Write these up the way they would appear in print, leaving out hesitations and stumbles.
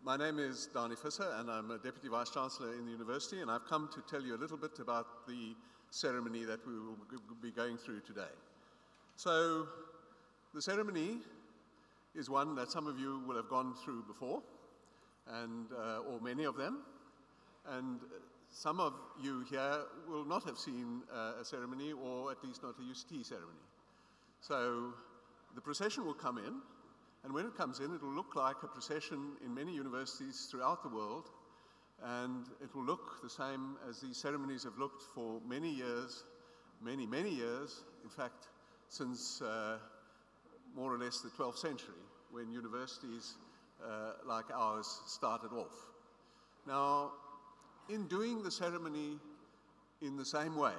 My name is Dani Visser, and I'm a Deputy Vice-Chancellor in the University, and I've come to tell you a little bit about the ceremony that we will be going through today. So, the ceremony is one that some of you will have gone through before, and, or many of them, and some of you here will not have seen a ceremony, or at least not a UCT ceremony. So, the procession will come in, and when it comes in, it will look like a procession in many universities throughout the world, and it will look the same as these ceremonies have looked for many years, many, many years, in fact, since more or less the 12th century, when universities like ours started off. Now, in doing the ceremony in the same way,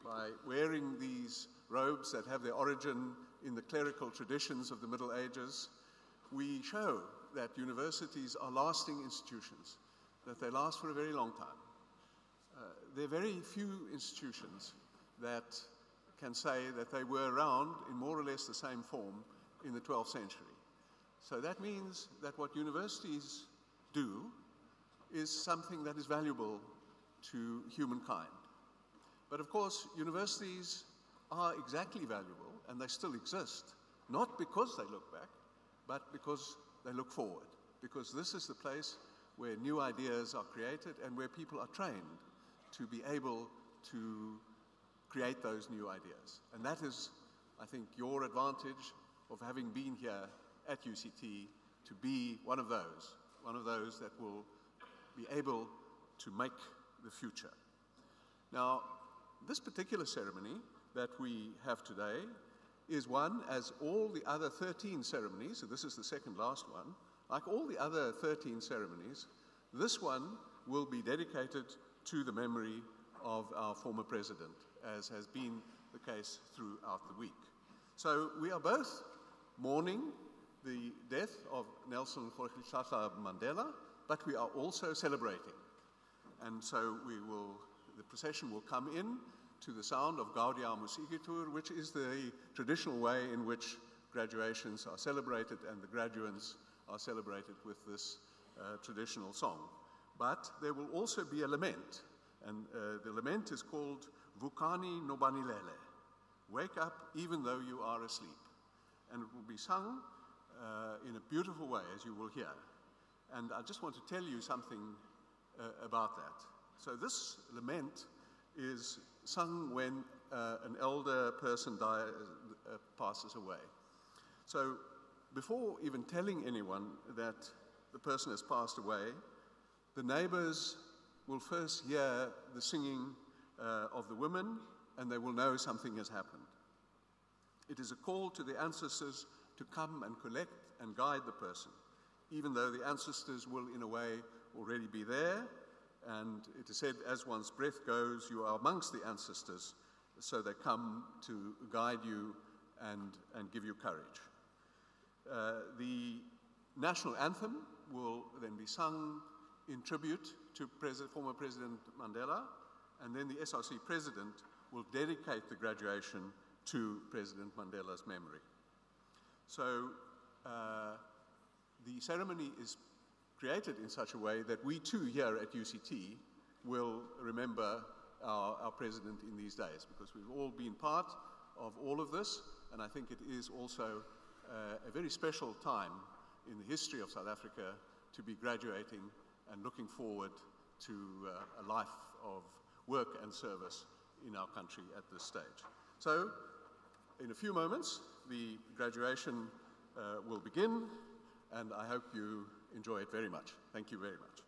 by wearing these robes that have their origin in the clerical traditions of the Middle Ages, we show that universities are lasting institutions, that they last for a very long time. There are very few institutions that can say that they were around in more or less the same form in the 12th century. So that means that what universities do is something that is valuable to humankind. But of course, universities are exactly valuable, and they still exist, not because they look back, but because they look forward, because this is the place where new ideas are created and where people are trained to be able to create those new ideas. And that is, I think, your advantage of having been here at UCT, to be one of those that will be able to make the future. Now, this particular ceremony that we have today is one, as all the other 13 ceremonies, so this is the second last one, like all the other 13 ceremonies, this one will be dedicated to the memory of our former president, as has been the case throughout the week. So we are both mourning the death of Nelson Rolihlahla Mandela, but we are also celebrating. And so the procession will come in to the sound of Gaudia Musikitur, which is the traditional way in which graduations are celebrated, and the graduands are celebrated with this traditional song. But there will also be a lament, and the lament is called Vukani Nobanilele, wake up even though you are asleep. And it will be sung in a beautiful way, as you will hear. And I just want to tell you something about that. So this lament is sung when an elder person passes away. So before even telling anyone that the person has passed away, the neighbors will first hear the singing of the women, and they will know something has happened. It is a call to the ancestors to come and collect and guide the person, even though the ancestors will, in a way, already be there. And it is said, as one's breath goes, you are amongst the ancestors, so they come to guide you and give you courage. The national anthem will then be sung in tribute to former President Mandela, and then the SRC president will dedicate the graduation to President Mandela's memory. So the ceremony is created in such a way that we too here at UCT will remember our president in these days, because we've all been part of all of this, and I think it is also a very special time in the history of South Africa to be graduating and looking forward to a life of work and service in our country at this stage. So, in a few moments, the graduation will begin, and I hope you enjoy it very much. Thank you very much.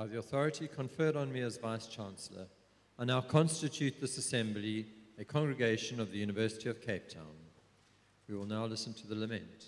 by the authority conferred on me as Vice-Chancellor, I now constitute this Assembly a congregation of the University of Cape Town. We will now listen to the lament.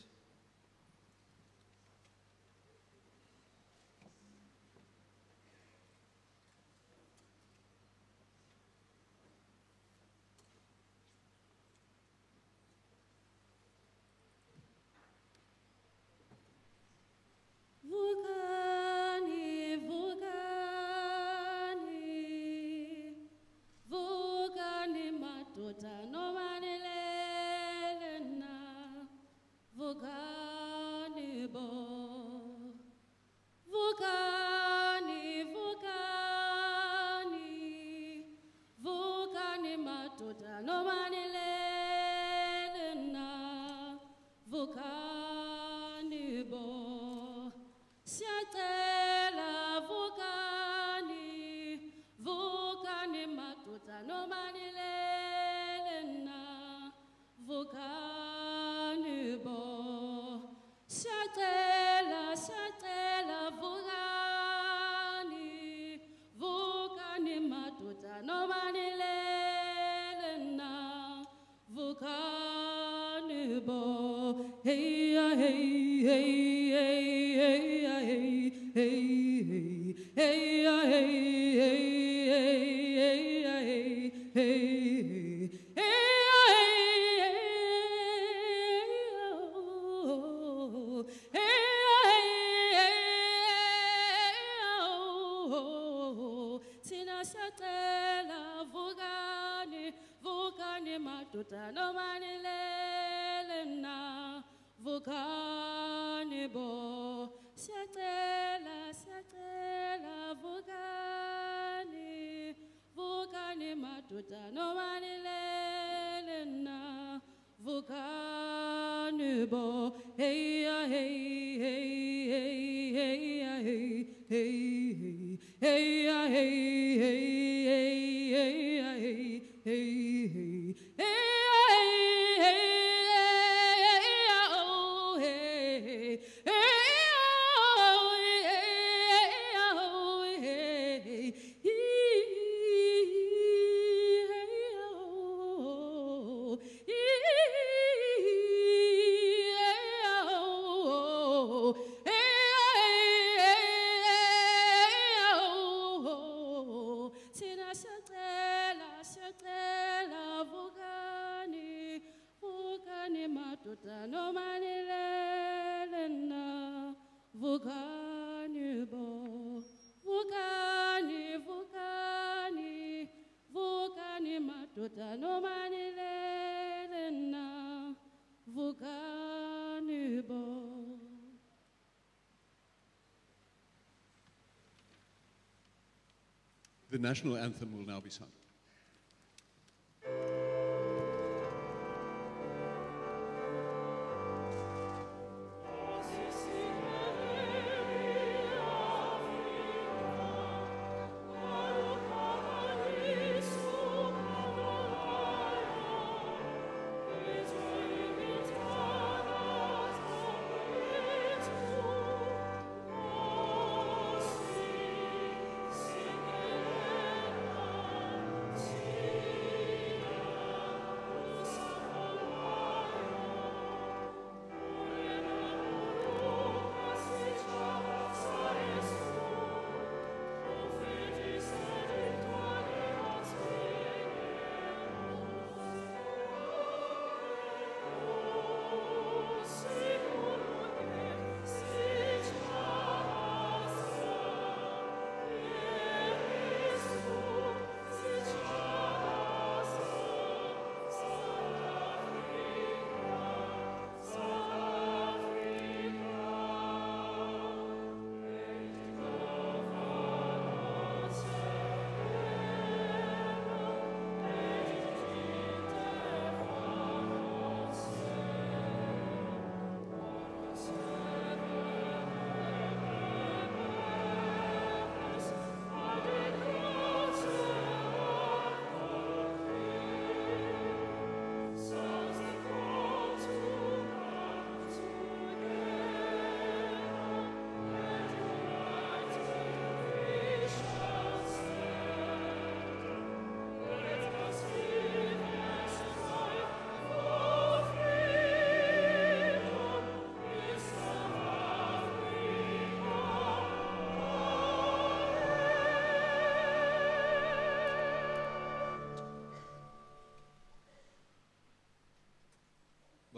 The national anthem will now be sung.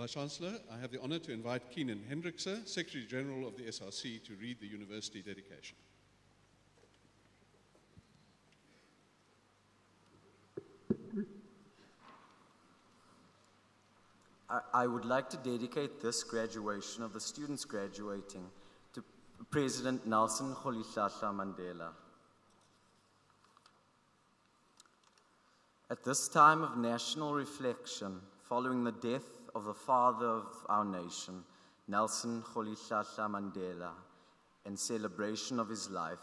Vice-Chancellor, I have the honor to invite Keenan Hendrikse, Secretary General of the SRC, to read the university dedication. I would like to dedicate this graduation of the students graduating to President Nelson Rolihlahla Mandela. At this time of national reflection, following the death of the father of our nation, Nelson Rolihlahla Mandela, and celebration of his life,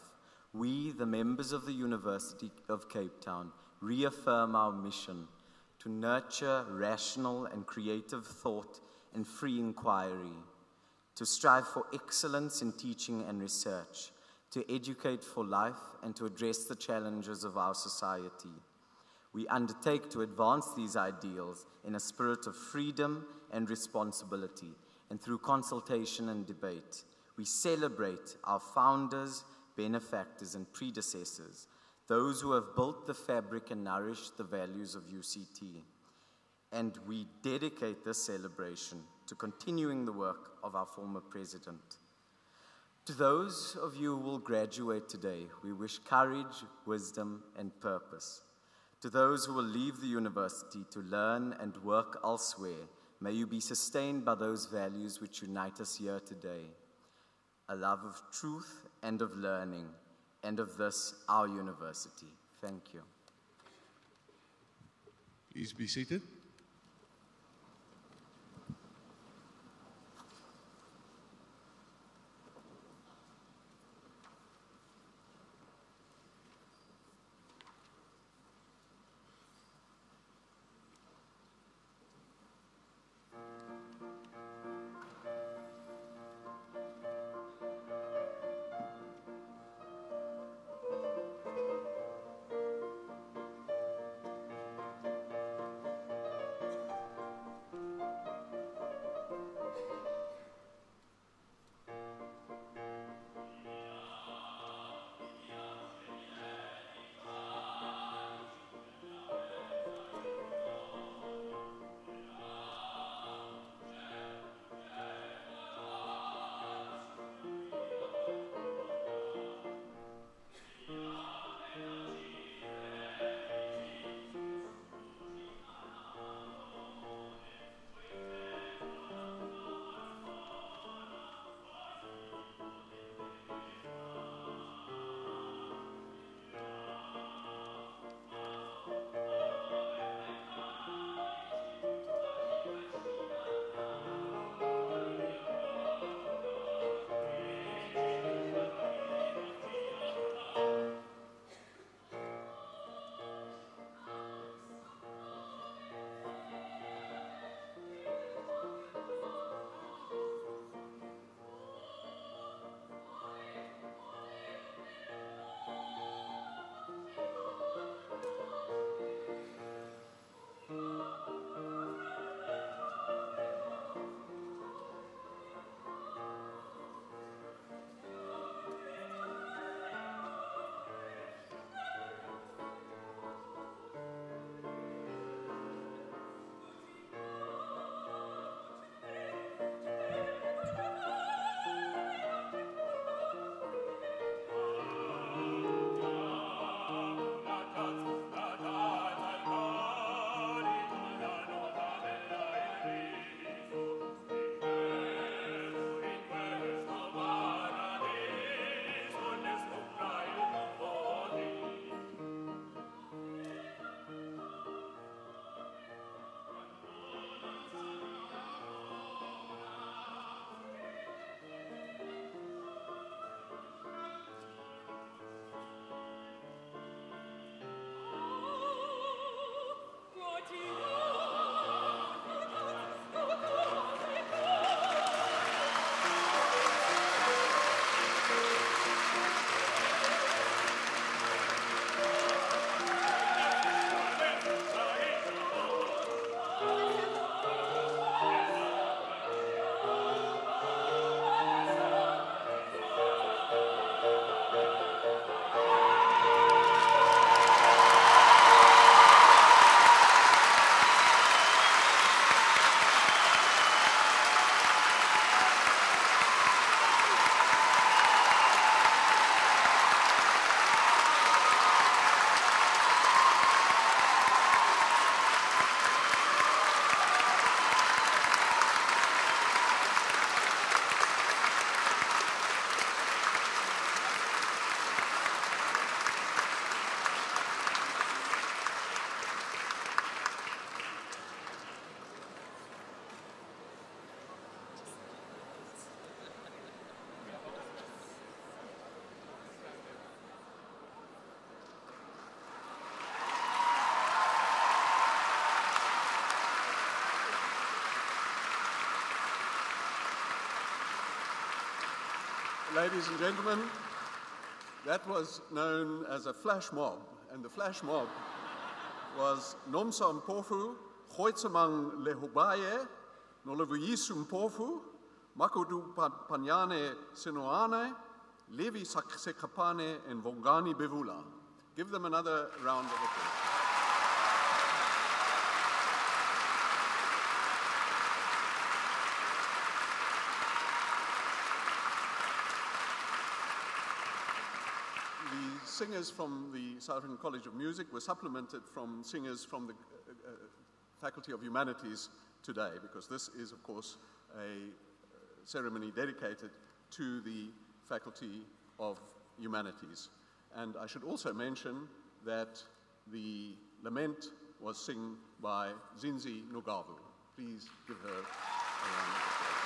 we, the members of the University of Cape Town, reaffirm our mission to nurture rational and creative thought and free inquiry, to strive for excellence in teaching and research, to educate for life, and to address the challenges of our society. We undertake to advance these ideals in a spirit of freedom and responsibility, and through consultation and debate. We celebrate our founders, benefactors, and predecessors, those who have built the fabric and nourished the values of UCT. And we dedicate this celebration to continuing the work of our former president. To those of you who will graduate today, we wish courage, wisdom, and purpose. To those who will leave the university to learn and work elsewhere, may you be sustained by those values which unite us here today: a love of truth and of learning, and of this, our university. Thank you. Please be seated. ladies and gentlemen, that was known as a flash mob, and the flash mob was Nomsa Mpofu, Goitsamang Lehubaye, Nolavuyisu Mpofu, Makodu Panyane Sinoane, Levi Sekapane, and Vongani Bevula. Give them another round of applause. The singers from the South African College of Music were supplemented from singers from the Faculty of Humanities today, because this is, of course, a ceremony dedicated to the Faculty of Humanities. And I should also mention that the lament was sung by Zinzi Nogavu. Please give her a round of applause.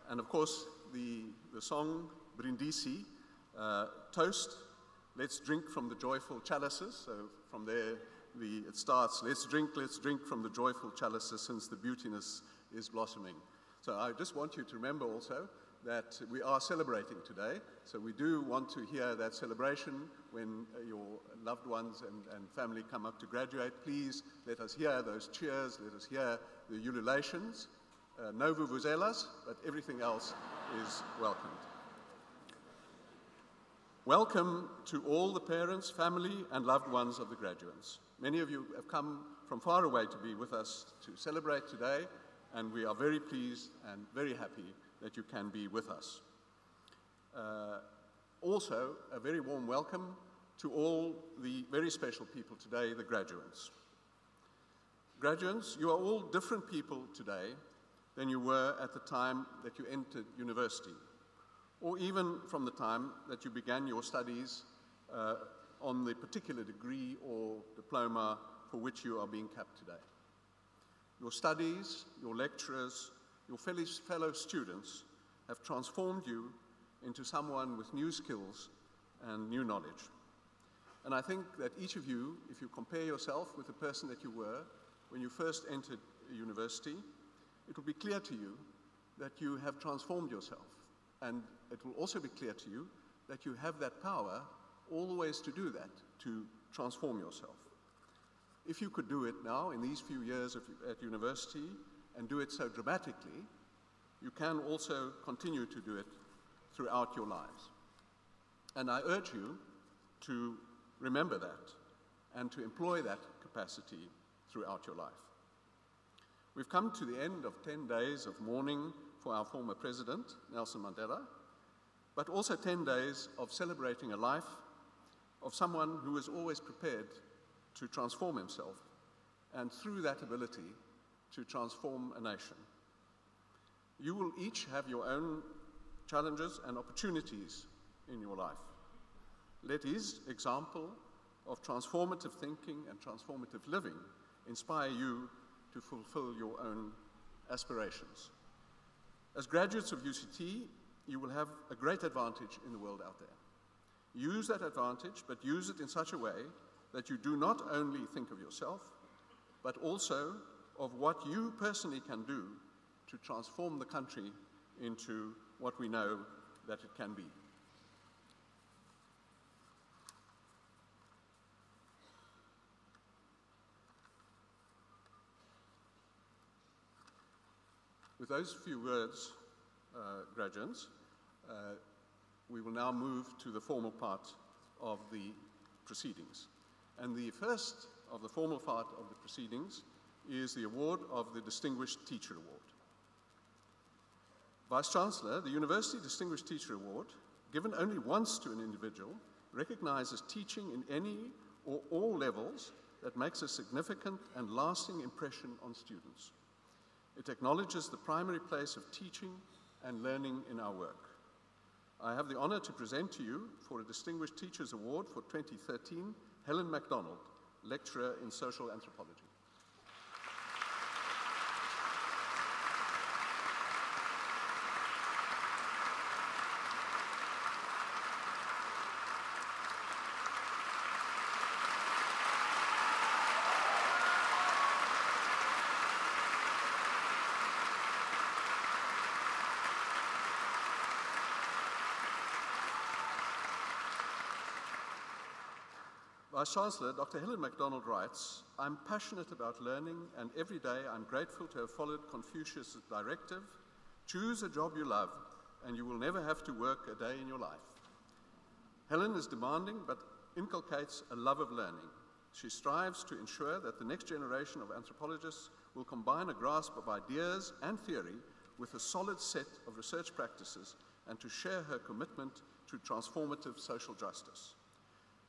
And of course, the song Brindisi, toast, let's drink from the joyful chalices. So from there, it starts, let's drink from the joyful chalices since the beautiness is blossoming. So I just want you to remember also that we are celebrating today. So we do want to hear that celebration when your loved ones and family come up to graduate. Please let us hear those cheers, let us hear the ululations. No vuvuzelas, but everything else is welcomed. Welcome to all the parents, family, and loved ones of the graduates. Many of you have come from far away to be with us to celebrate today, and we are very pleased and very happy that you can be with us. Also, a very warm welcome to all the very special people today, the graduates. Graduates, you are all different people today than you were at the time that you entered university, or even from the time that you began your studies on the particular degree or diploma for which you are being capped today. Your studies, your lecturers, your fellow students have transformed you into someone with new skills and new knowledge. And I think that each of you, if you compare yourself with the person that you were when you first entered university, it will be clear to you that you have transformed yourself. And it will also be clear to you that you have that power always to do that, to transform yourself. If you could do it now in these few years at university and do it so dramatically, you can also continue to do it throughout your lives. And I urge you to remember that and to employ that capacity throughout your life. We've come to the end of 10 days of mourning for our former president, Nelson Mandela, but also 10 days of celebrating a life of someone who was always prepared to transform himself, and through that ability, to transform a nation. You will each have your own challenges and opportunities in your life. Let his example of transformative thinking and transformative living inspire you to fulfill your own aspirations. As graduates of UCT, you will have a great advantage in the world out there. Use that advantage, but use it in such a way that you do not only think of yourself, but also of what you personally can do to transform the country into what we know that it can be. With those few words, graduates, we will now move to the formal part of the proceedings. And the first of the formal part of the proceedings is the award of the Distinguished Teacher Award. Vice-Chancellor, the University Distinguished Teacher Award, given only once to an individual, recognizes teaching in any or all levels that makes a significant and lasting impression on students. It acknowledges the primary place of teaching and learning in our work. I have the honor to present to you for a Distinguished Teachers Award for 2013, Helen MacDonald, lecturer in social anthropology. Vice-Chancellor Dr. Helen MacDonald writes, "I'm passionate about learning, and every day I'm grateful to have followed Confucius' directive, choose a job you love, and you will never have to work a day in your life." Helen is demanding, but inculcates a love of learning. She strives to ensure that the next generation of anthropologists will combine a grasp of ideas and theory with a solid set of research practices, and to share her commitment to transformative social justice.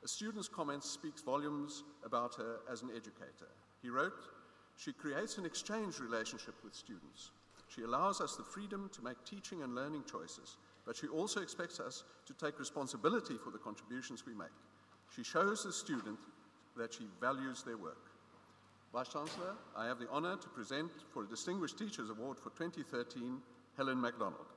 A student's comment speaks volumes about her as an educator. He wrote, "She creates an exchange relationship with students. She allows us the freedom to make teaching and learning choices, but she also expects us to take responsibility for the contributions we make. She shows the student that she values their work." Vice-Chancellor, I have the honor to present for a Distinguished Teachers Award for 2013, Helen MacDonald.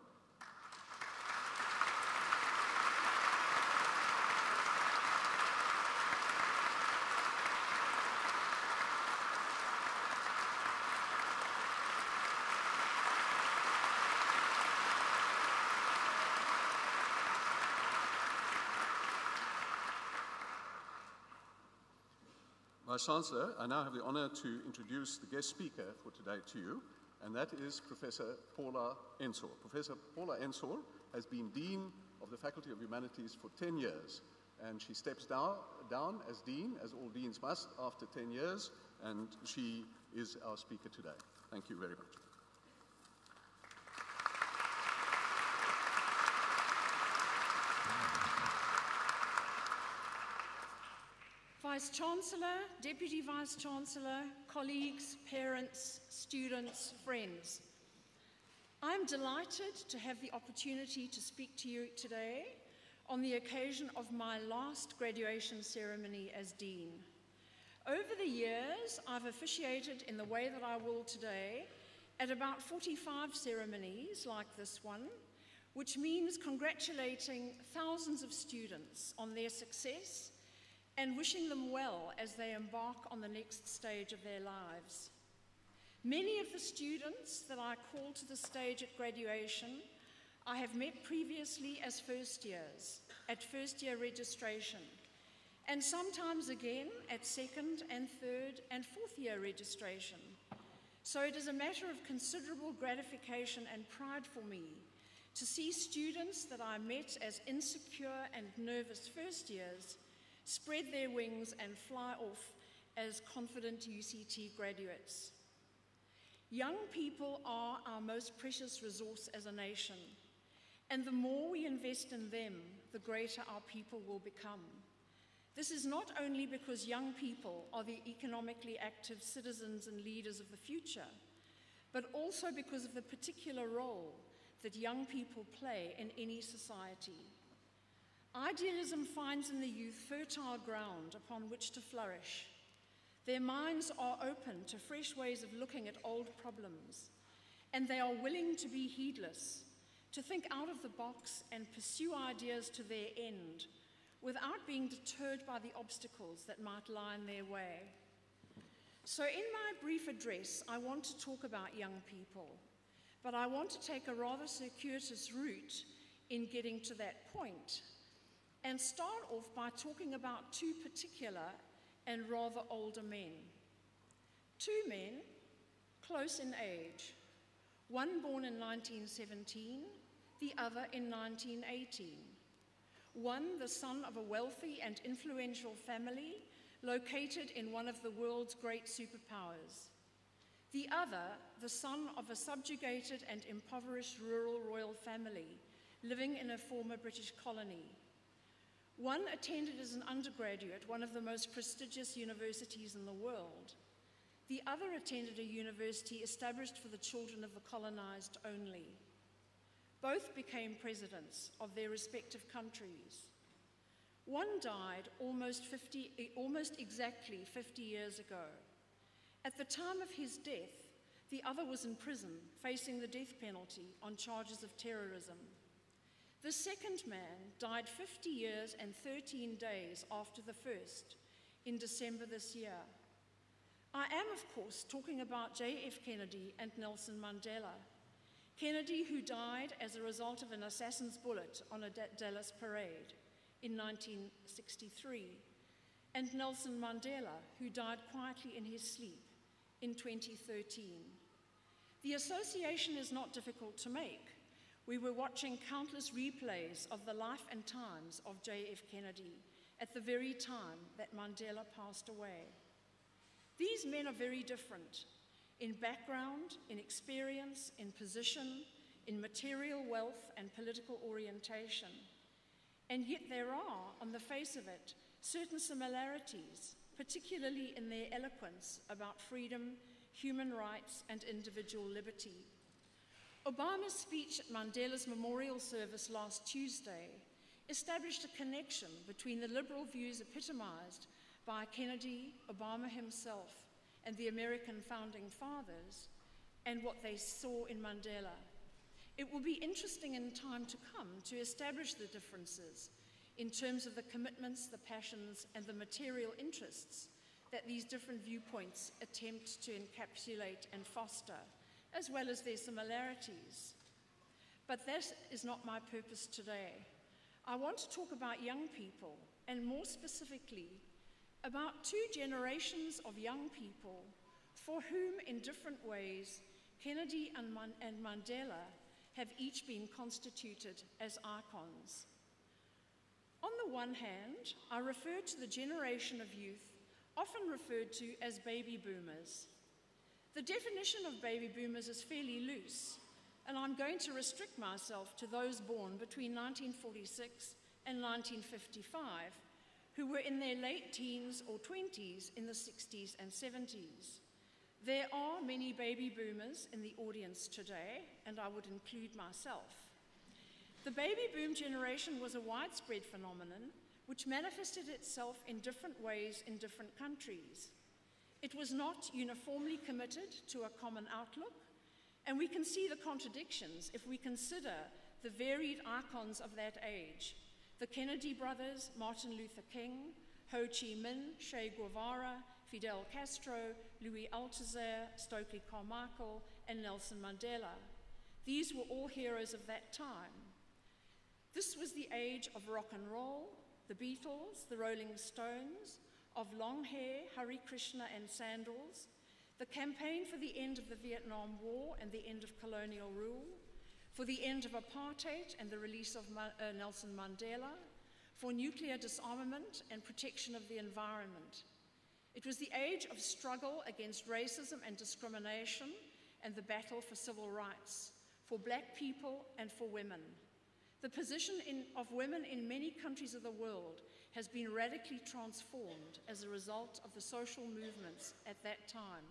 Vice-Chancellor, I now have the honor to introduce the guest speaker for today to you, and that is Professor Paula Ensor. Professor Paula Ensor has been Dean of the Faculty of Humanities for 10 years, and she steps down as Dean, as all Deans must, after 10 years, and she is our speaker today. Thank you very much. Vice-Chancellor, Deputy Vice-Chancellor, colleagues, parents, students, friends. I'm delighted to have the opportunity to speak to you today on the occasion of my last graduation ceremony as Dean. Over the years, I've officiated in the way that I will today at about 45 ceremonies like this one, which means congratulating thousands of students on their success and wishing them well as they embark on the next stage of their lives. Many of the students that I call to the stage at graduation, I have met previously as first years, at first year registration, and sometimes again at second and third and fourth year registration. So it is a matter of considerable gratification and pride for me to see students that I met as insecure and nervous first years spread their wings and fly off as confident UCT graduates. Young people are our most precious resource as a nation, and the more we invest in them, the greater our people will become. This is not only because young people are the economically active citizens and leaders of the future, but also because of the particular role that young people play in any society. Idealism finds in the youth fertile ground upon which to flourish. Their minds are open to fresh ways of looking at old problems, and they are willing to be heedless, to think out of the box and pursue ideas to their end without being deterred by the obstacles that might lie in their way. So in my brief address, I want to talk about young people, but I want to take a rather circuitous route in getting to that point, and start off by talking about two particular and rather older men. Two men, close in age, one born in 1917, the other in 1918. One, the son of a wealthy and influential family located in one of the world's great superpowers. The other, the son of a subjugated and impoverished rural royal family living in a former British colony. One attended as an undergraduate one of the most prestigious universities in the world. The other attended a university established for the children of the colonized only. Both became presidents of their respective countries. One died almost exactly 50 years ago. At the time of his death, the other was in prison, facing the death penalty on charges of terrorism. The second man died 50 years and 13 days after the first, in December this year. I am, of course, talking about J.F. Kennedy and Nelson Mandela. Kennedy, who died as a result of an assassin's bullet on a Dallas parade in 1963, and Nelson Mandela, who died quietly in his sleep in 2013. The association is not difficult to make. We were watching countless replays of the life and times of J.F. Kennedy at the very time that Mandela passed away. These men are very different in background, in experience, in position, in material wealth and political orientation. And yet there are, on the face of it, certain similarities, particularly in their eloquence about freedom, human rights, and individual liberty. Obama's speech at Mandela's memorial service last Tuesday established a connection between the liberal views epitomized by Kennedy, Obama himself, and the American founding fathers, and what they saw in Mandela. It will be interesting in time to come to establish the differences in terms of the commitments, the passions, and the material interests that these different viewpoints attempt to encapsulate and foster, as well as their similarities. But that is not my purpose today. I want to talk about young people, and more specifically, about two generations of young people for whom, in different ways, Kennedy and Mandela have each been constituted as icons. On the one hand, I refer to the generation of youth often referred to as baby boomers. The definition of baby boomers is fairly loose, and I'm going to restrict myself to those born between 1946 and 1955, who were in their late teens or 20s in the 60s and 70s. There are many baby boomers in the audience today, and I would include myself. The baby boom generation was a widespread phenomenon which manifested itself in different ways in different countries. It was not uniformly committed to a common outlook, and we can see the contradictions if we consider the varied icons of that age: the Kennedy brothers, Martin Luther King, Ho Chi Minh, Che Guevara, Fidel Castro, Louis Althusser, Stokely Carmichael, and Nelson Mandela. These were all heroes of that time. This was the age of rock and roll, the Beatles, the Rolling Stones, of long hair, Hare Krishna, and sandals, the campaign for the end of the Vietnam War and the end of colonial rule, for the end of apartheid and the release of Nelson Mandela, for nuclear disarmament and protection of the environment. It was the age of struggle against racism and discrimination and the battle for civil rights, for black people and for women. The position of women in many countries of the world has been radically transformed as a result of the social movements at that time.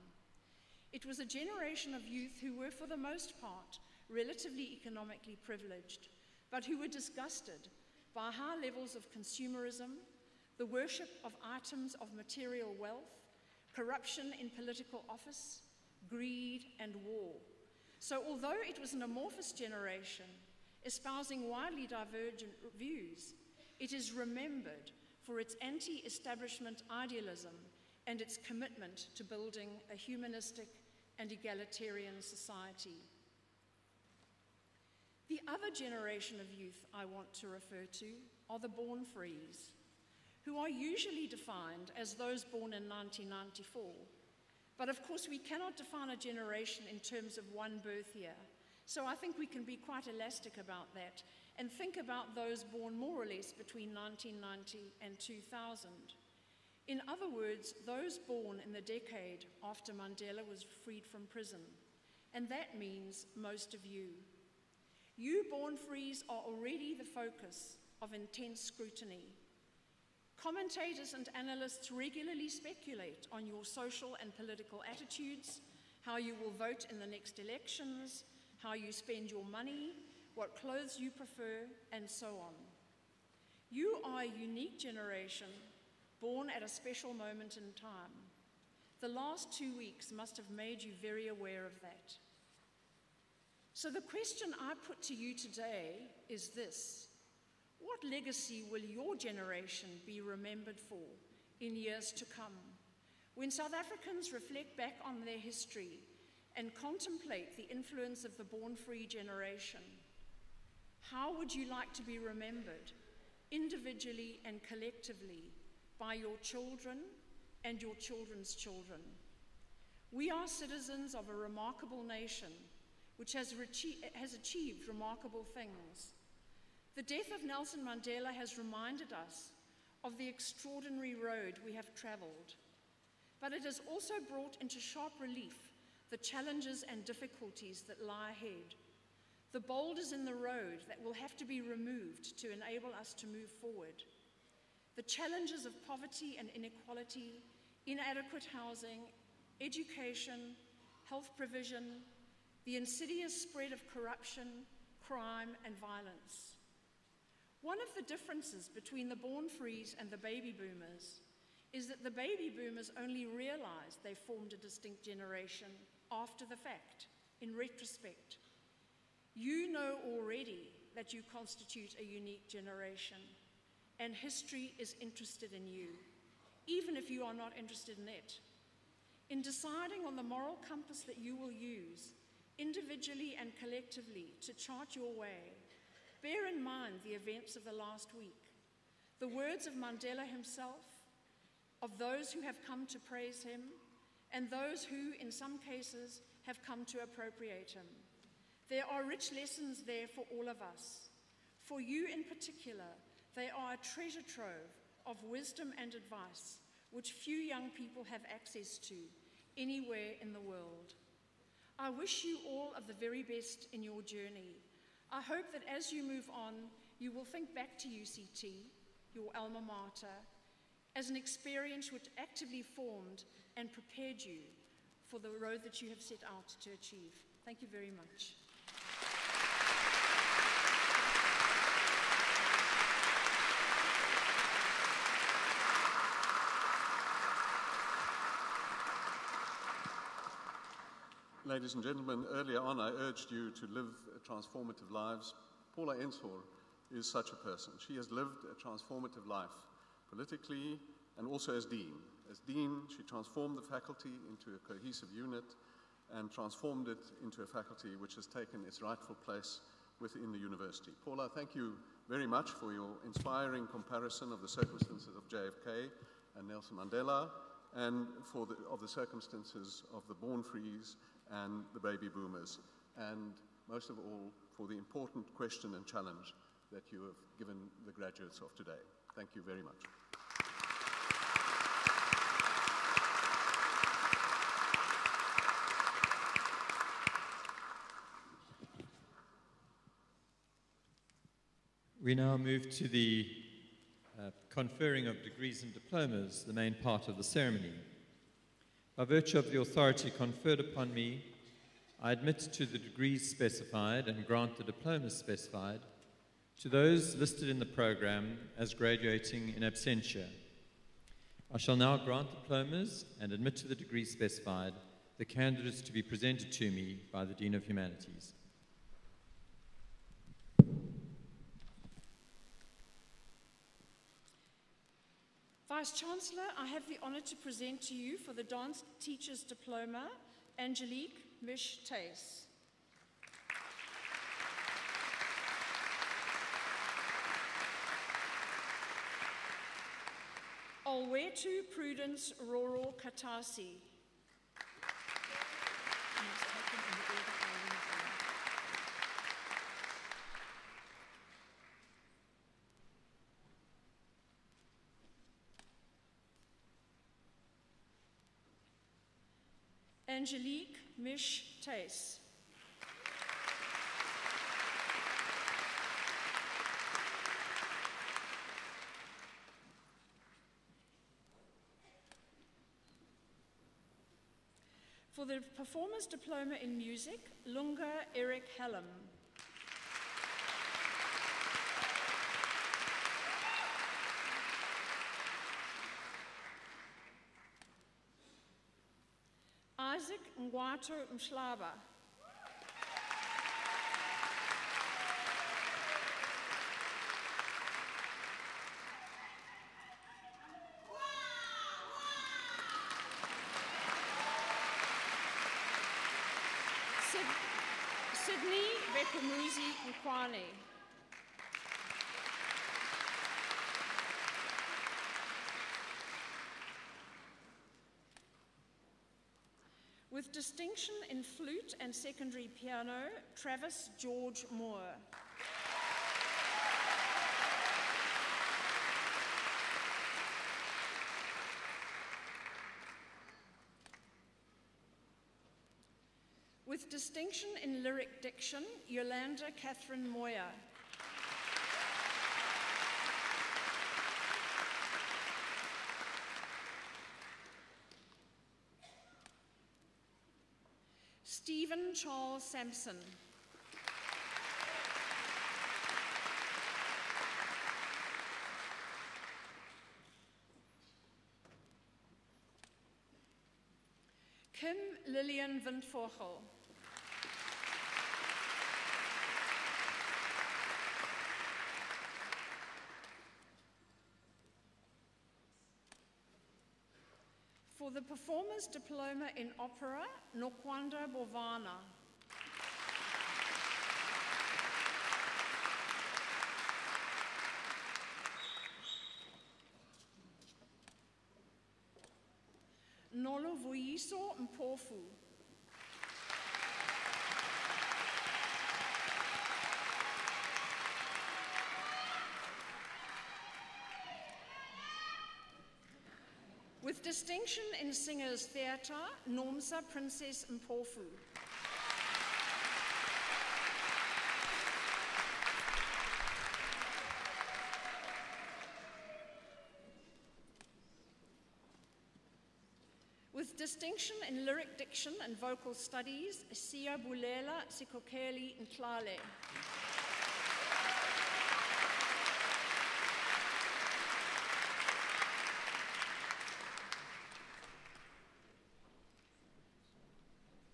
It was a generation of youth who were, for the most part, relatively economically privileged, but who were disgusted by high levels of consumerism, the worship of items of material wealth, corruption in political office, greed, and war. So although it was an amorphous generation, espousing widely divergent views, it is remembered for its anti-establishment idealism and its commitment to building a humanistic and egalitarian society. The other generation of youth I want to refer to are the born-frees, who are usually defined as those born in 1994. But of course, we cannot define a generation in terms of one birth year. So I think we can be quite elastic about that and think about those born more or less between 1990 and 2000. In other words, those born in the decade after Mandela was freed from prison. And that means most of you. You born-frees are already the focus of intense scrutiny. Commentators and analysts regularly speculate on your social and political attitudes, how you will vote in the next elections, how you spend your money, what clothes you prefer, and so on. You are a unique generation, born at a special moment in time. The last 2 weeks must have made you very aware of that. So the question I put to you today is this: what legacy will your generation be remembered for in years to come, when South Africans reflect back on their history and contemplate the influence of the born-free generation? How would you like to be remembered, individually and collectively, by your children and your children's children. We are citizens of a remarkable nation which has achieved remarkable things. The death of Nelson Mandela has reminded us of the extraordinary road we have traveled, but it has also brought into sharp relief the challenges and difficulties that lie ahead, the boulders in the road that will have to be removed to enable us to move forward, the challenges of poverty and inequality, inadequate housing, education, health provision, the insidious spread of corruption, crime, and violence. One of the differences between the born-frees and the baby boomers is that the baby boomers only realized they formed a distinct generation after the fact, in retrospect. You know already that you constitute a unique generation, and history is interested in you, even if you are not interested in it. In deciding on the moral compass that you will use, individually and collectively, to chart your way, bear in mind the events of the last week, the words of Mandela himself, of those who have come to praise him, and those who, in some cases, have come to appropriate him. There are rich lessons there for all of us. For you in particular, they are a treasure trove of wisdom and advice which few young people have access to anywhere in the world. I wish you all of the very best in your journey. I hope that as you move on, you will think back to UCT, your alma mater, as an experience which actively formed and prepared you for the road that you have set out to achieve. Thank you very much. Ladies and gentlemen, earlier on I urged you to live transformative lives. Paula Ensor is such a person. She has lived a transformative life, politically and also as dean. As dean, she transformed the faculty into a cohesive unit and transformed it into a faculty which has taken its rightful place within the university. Paula, thank you very much for your inspiring comparison of the circumstances of JFK and Nelson Mandela, and of the circumstances of the born-frees and the baby boomers, and most of all, for the important question and challenge that you have given the graduates of today. Thank you very much. We now move to the conferring of degrees and diplomas, the main part of the ceremony. By virtue of the authority conferred upon me, I admit to the degrees specified and grant the diplomas specified to those listed in the program as graduating in absentia. I shall now grant diplomas and admit to the degrees specified the candidates to be presented to me by the Dean of Humanities. Vice-Chancellor, I have the honour to present to you for the Dance Teacher's Diploma, Angelique Mish-Tace. Olwetu Prudence Roro Katasi. Angelique Mish-Tace. For the Performer's Diploma in Music, Lunga Eric Hallam. Isaac Ngwato Mshlaba. Sydney Bekumuzi Mkwani. With distinction in flute and secondary piano, Travis George Moore. With distinction in lyric diction, Yolanda Catherine Moyer. Stephen Charles Sampson. Kim Lillian Windvogel. For the Performer's Diploma in Opera, Nokwanda Bovana. Nolo Vuyiso Mpofu. With distinction in Singers Theatre, Nomsa Princess Mpofu. With distinction in lyric diction and vocal studies, Sia Bulela Sikokeli Ntlale.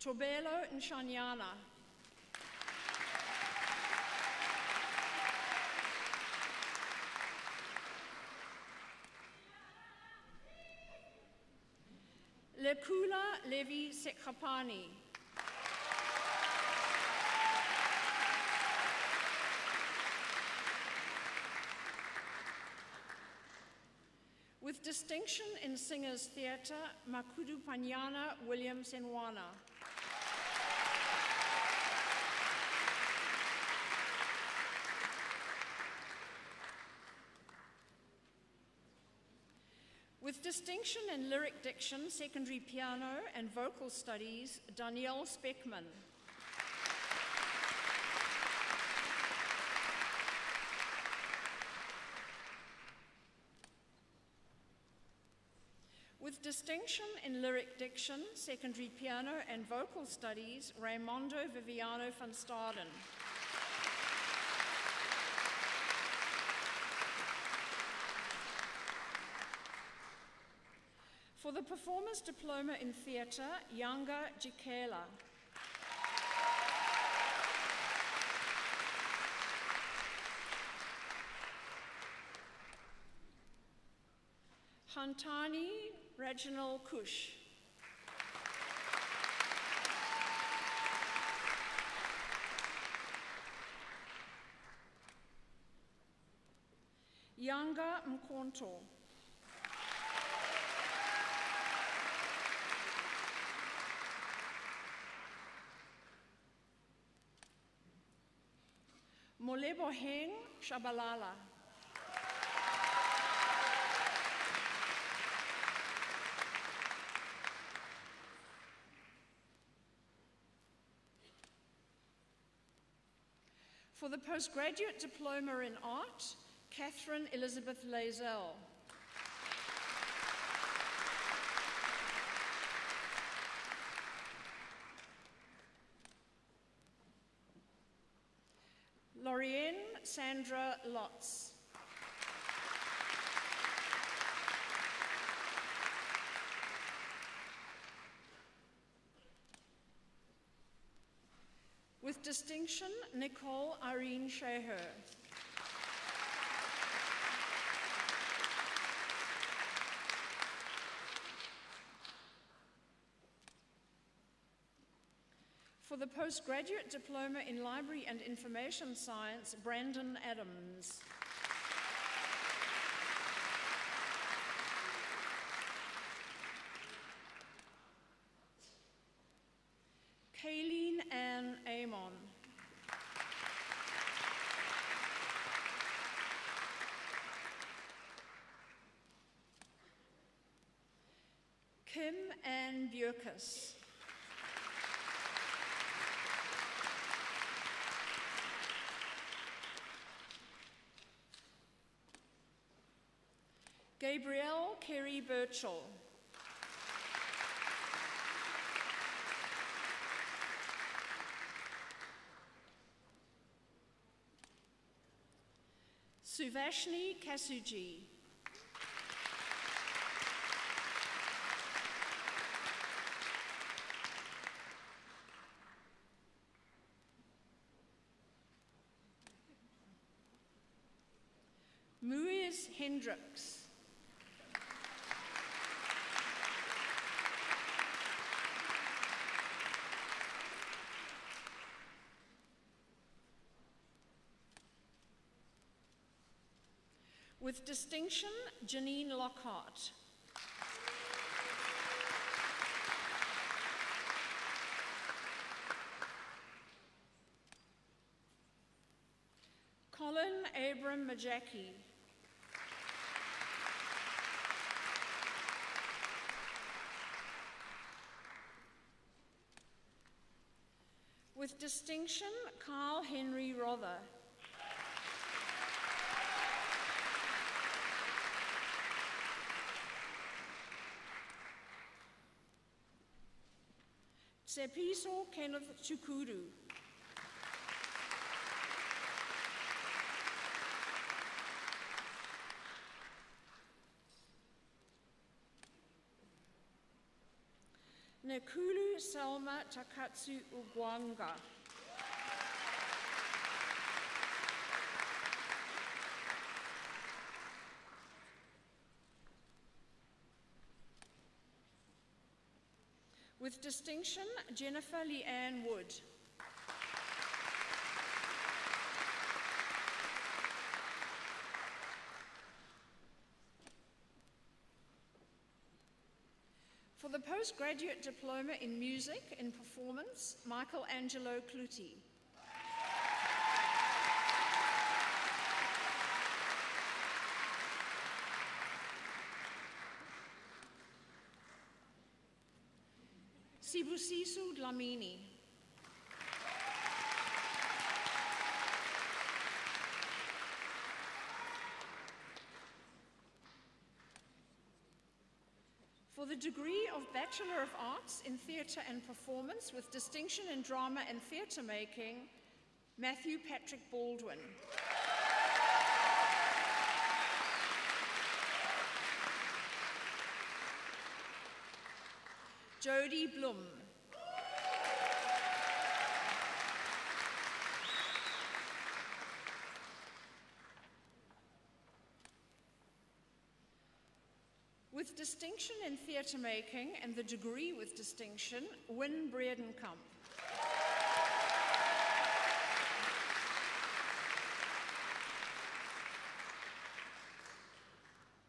Tobelo Nshanyana. Lekula Levi Sekhapani. With distinction in Singers Theatre, Makudu Panyana William Senwana. With distinction in lyric diction, secondary piano, and vocal studies, Danielle Speckman. With distinction in lyric diction, secondary piano, and vocal studies, Raimondo Viviano van Staden. For the Performer's Diploma in Theatre, Yanga Jikela. Hantani Reginald Kush. Yanga Mkonto. Molebo Heng Shabalala. For the Postgraduate Diploma in Art, Catherine Elizabeth Lazell. Lorienne Sandra Lotz. With distinction, Nicole Irene Sheher. For the Postgraduate Diploma in Library and Information Science, Brandon Adams. Ann Bjerkes. Gabrielle Kerry Birchall. Suvashni Kasuji. Muiz Hendricks. With distinction, Janine Lockhart. Colin Abram Majaki. With distinction, Carl Henry Rother. Tsepiso Kenneth Chukuru. Nekulu Selma Takatsu Ugwanga. With distinction, Jennifer Leanne Wood. For the postgraduate diploma in music and performance, Michael Angelo Cluti. Sibusiso Dlamini. For the degree of Bachelor of Arts in Theatre and Performance with distinction in Drama and Theatre Making, Matthew Patrick Baldwin. Jody Blum. With distinction in theatre making and the degree with distinction, Wynne Breedenkamp.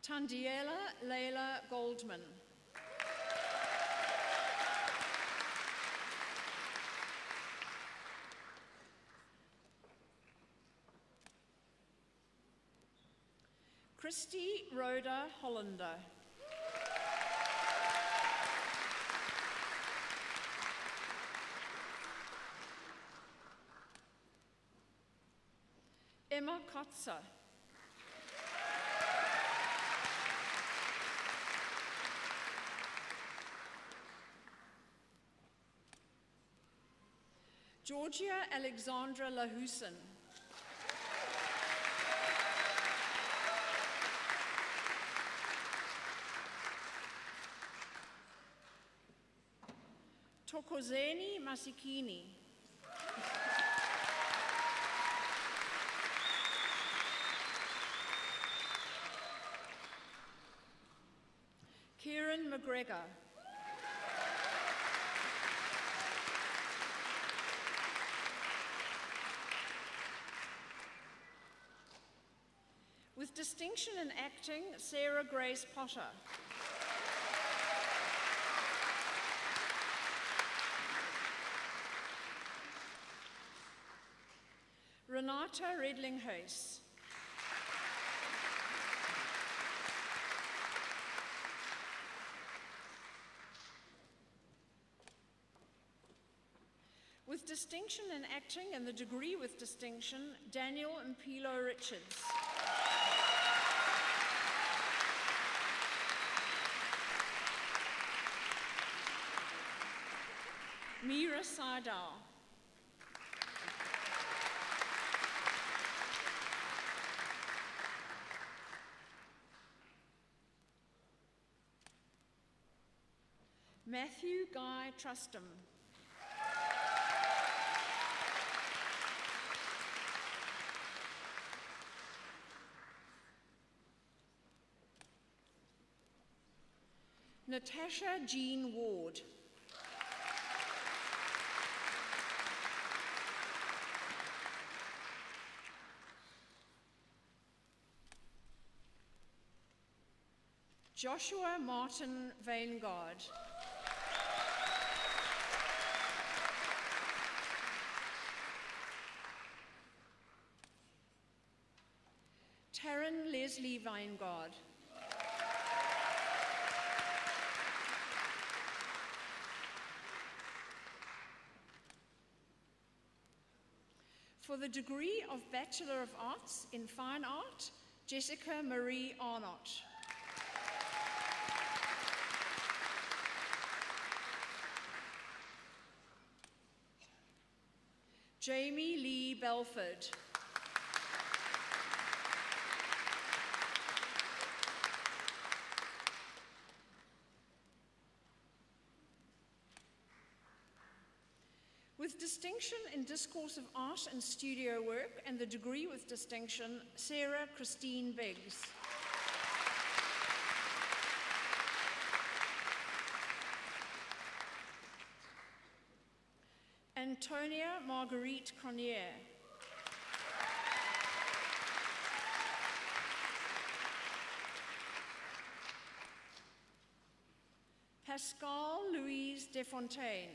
Tandiela Leila Goldman. Christy Rhoda Hollander. Emma Kotzer. Georgia Alexandra Lahusen. Tokozeni Masikini. Kieran McGregor. With distinction in acting, Sarah Grace Potter. Renata Redling-Huis. With distinction in acting and the degree with distinction, Daniel Mpilo Richards. Mira Saidal. Matthew Guy Trustham. Natasha Jean Ward. Joshua Martin Vaingard. Taryn Leslie Vaingard. For the degree of Bachelor of Arts in Fine Art, Jessica Marie Arnott. Jamie Lee Belford. With distinction in discourse of art and studio work, and the degree with distinction, Sarah Christine Biggs. Antonia Marguerite Cronier. Pascal Louise Desfontaine.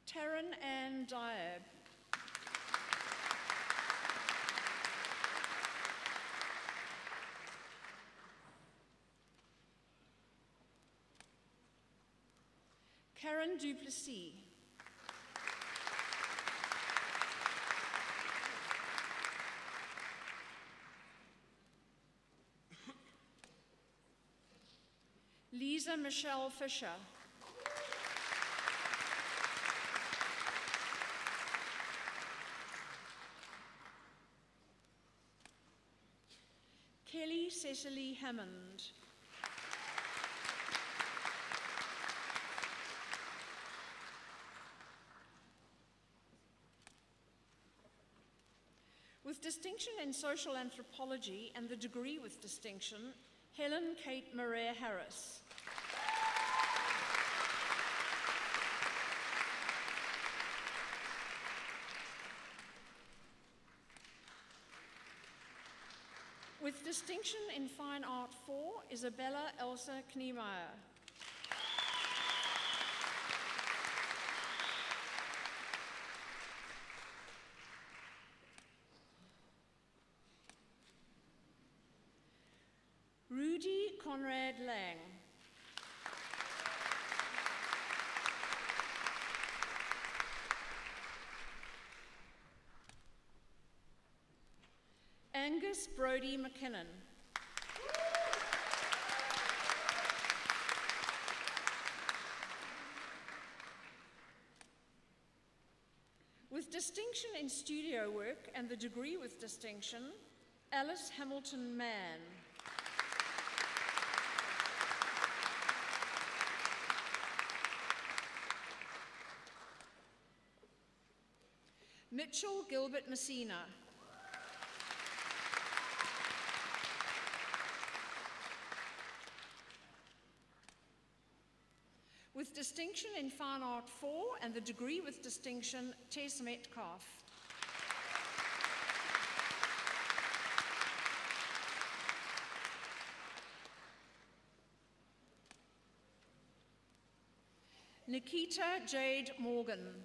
Taryn Ann Diab. Karen Duplessis. Lisa Michelle Fisher. Kelly Cecily Hammond. With distinction in social anthropology and the degree with distinction, Helen Kate Maria Harris. With distinction in Fine Art 4, Isabella Elsa Kniemeyer. Rudy Conrad Lang. Angus Brody McKinnon. With distinction in studio work and the degree with distinction, Alice Hamilton Mann. Mitchell Gilbert Messina. With distinction in Fine Art 4 and the degree with distinction, Tess Metcalf. Nikita Jade Morgan.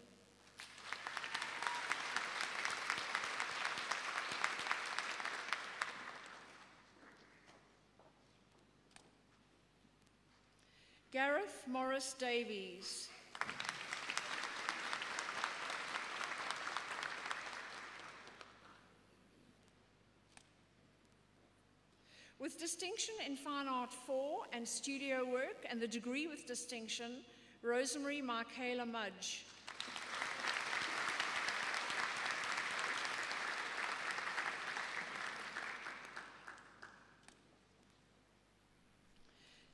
Gareth Morris Davies. With distinction in Fine Art 4 and studio work and the degree with distinction, Rosemary Michaela Mudge.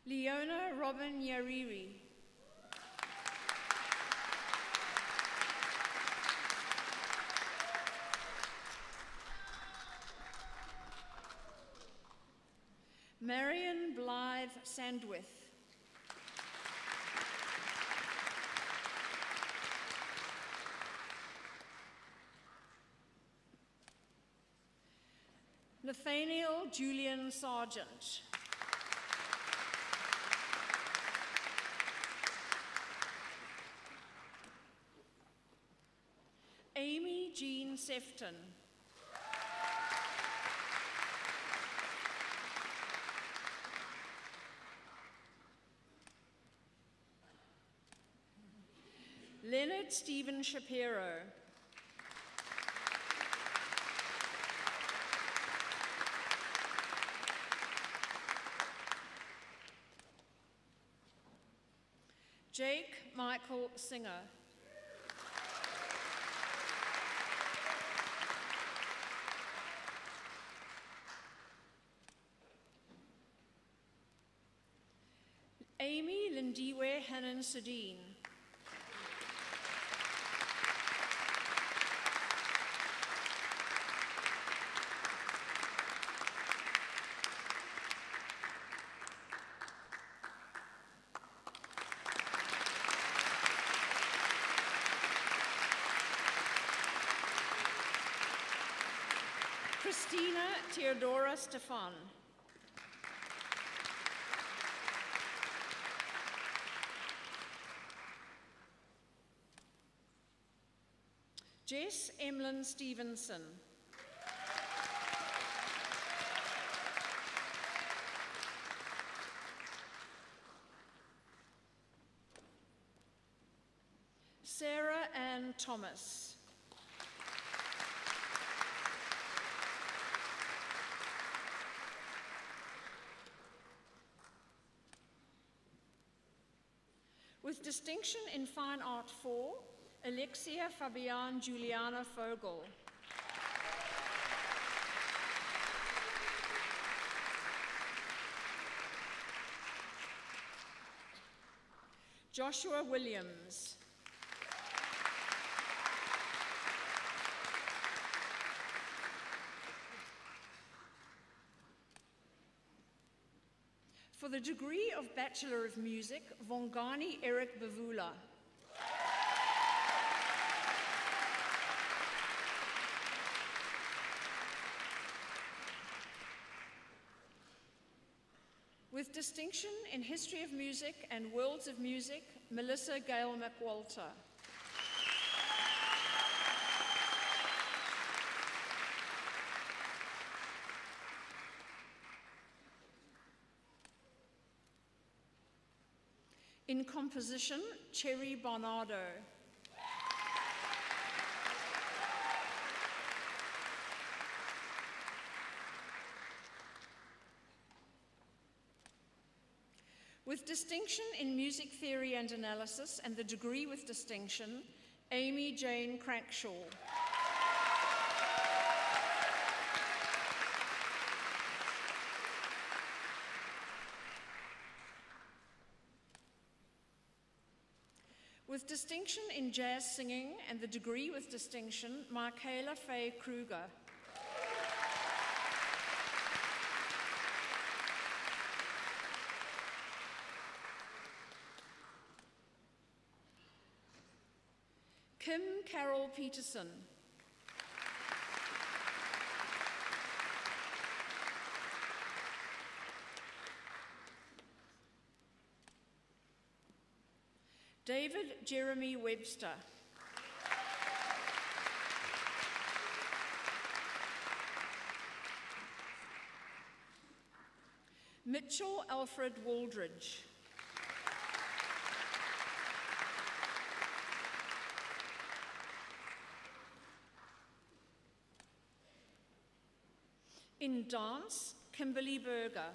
Leona Robin Yariri. Marion Blythe Sandwith. Nathaniel Julian Sargent. Amy Jean Sefton. Leonard Stephen Shapiro. Jake Michael Singer. Amy Lindiwe Hannon Sedin. Christina Theodora Stefan. Jess Emlyn Stevenson. Sarah Ann Thomas. With distinction in Fine Art 4, Alexia Fabian Juliana Fogel. Joshua Williams. For the degree of Bachelor of Music, Vongani Eric Bavula. With distinction in History of Music and Worlds of Music, Melissa Gale McWalter. In composition, Cherry Barnardo. With distinction in music theory and analysis and the degree with distinction, Amy Jane Crankshaw. With distinction in jazz singing and the degree with distinction, Michaela Faye Kruger. Kim Carol Peterson. David Jeremy Webster. Mitchell Alfred Waldridge. In dance, Kimberly Berger.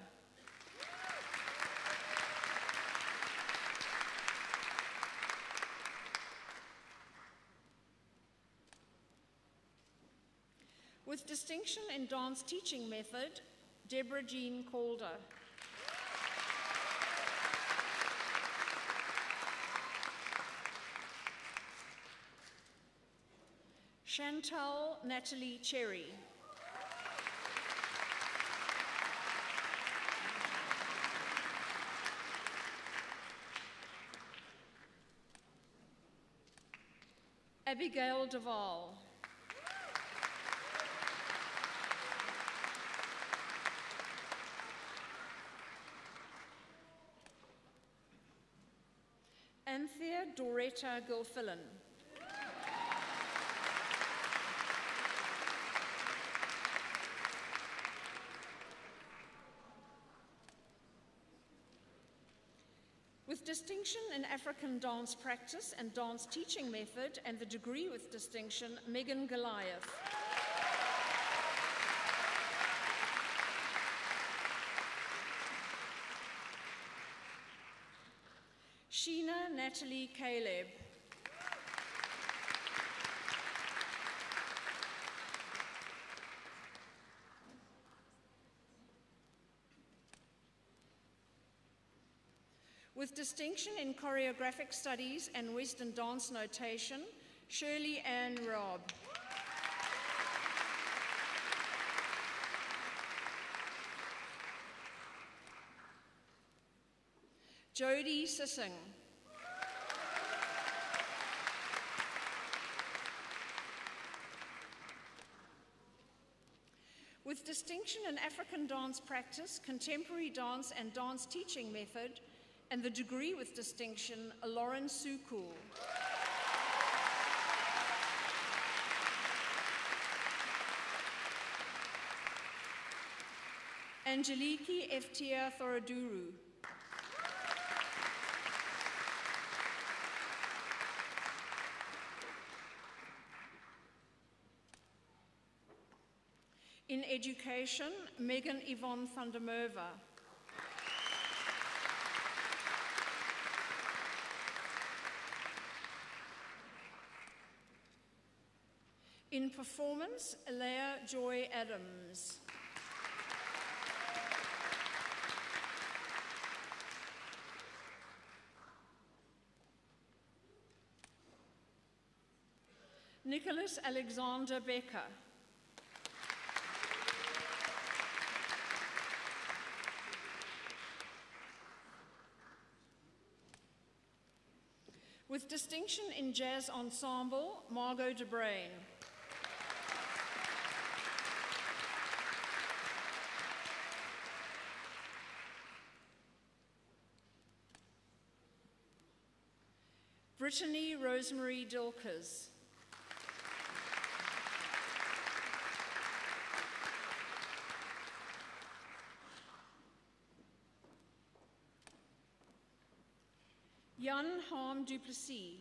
With distinction in dance teaching method, Deborah Jean Calder. Chantal Natalie Cherry. Abigail Duval. Anthea Doretta Gilfillan. With distinction in African dance practice and dance teaching method and the degree with distinction, Megan Goliath. Sheena Natalie Caleb. With distinction in choreographic studies and Western dance notation, Shirley Ann Robb. Jodie Sissing. With distinction in African dance practice, contemporary dance and dance teaching method, and the degree with distinction, Lauren Sukul. Angeliki Eftia Thoroduru. In education, Megan Yvonne van der Merwe. In performance, Leah Joy Adams. Nicholas Alexander Becker. With distinction in jazz ensemble, Margot de Brain. Brittany Rosemary Dilkers. Jan Harm Duplessis.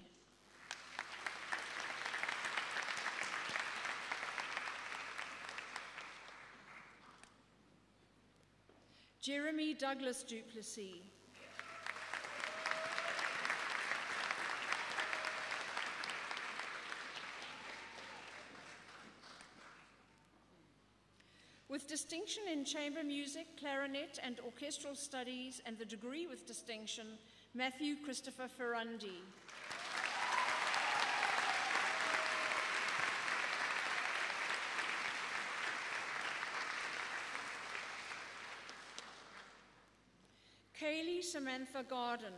Jeremy Douglas Duplessis. With distinction in chamber music, clarinet, and orchestral studies, and the degree with distinction, Matthew Christopher Ferrandi. Kaylee Samantha Garden.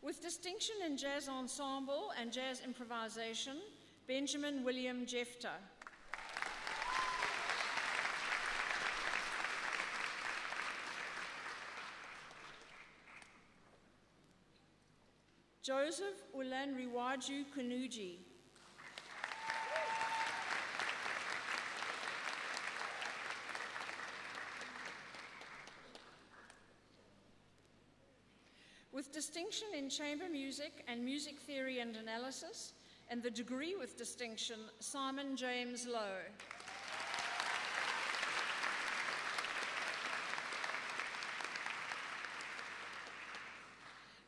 With distinction in jazz ensemble and jazz improvisation, Benjamin William Jefter. Joseph Ulanriwaju Kunuji. With With distinction in chamber music and music theory and analysis, and the degree with distinction, Simon James Lowe.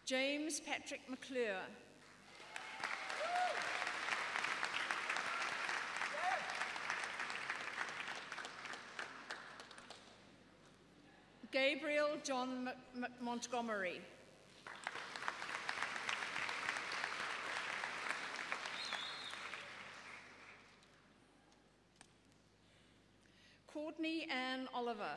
James Patrick McClure. Gabriel John Montgomery. Courtney Ann Oliver.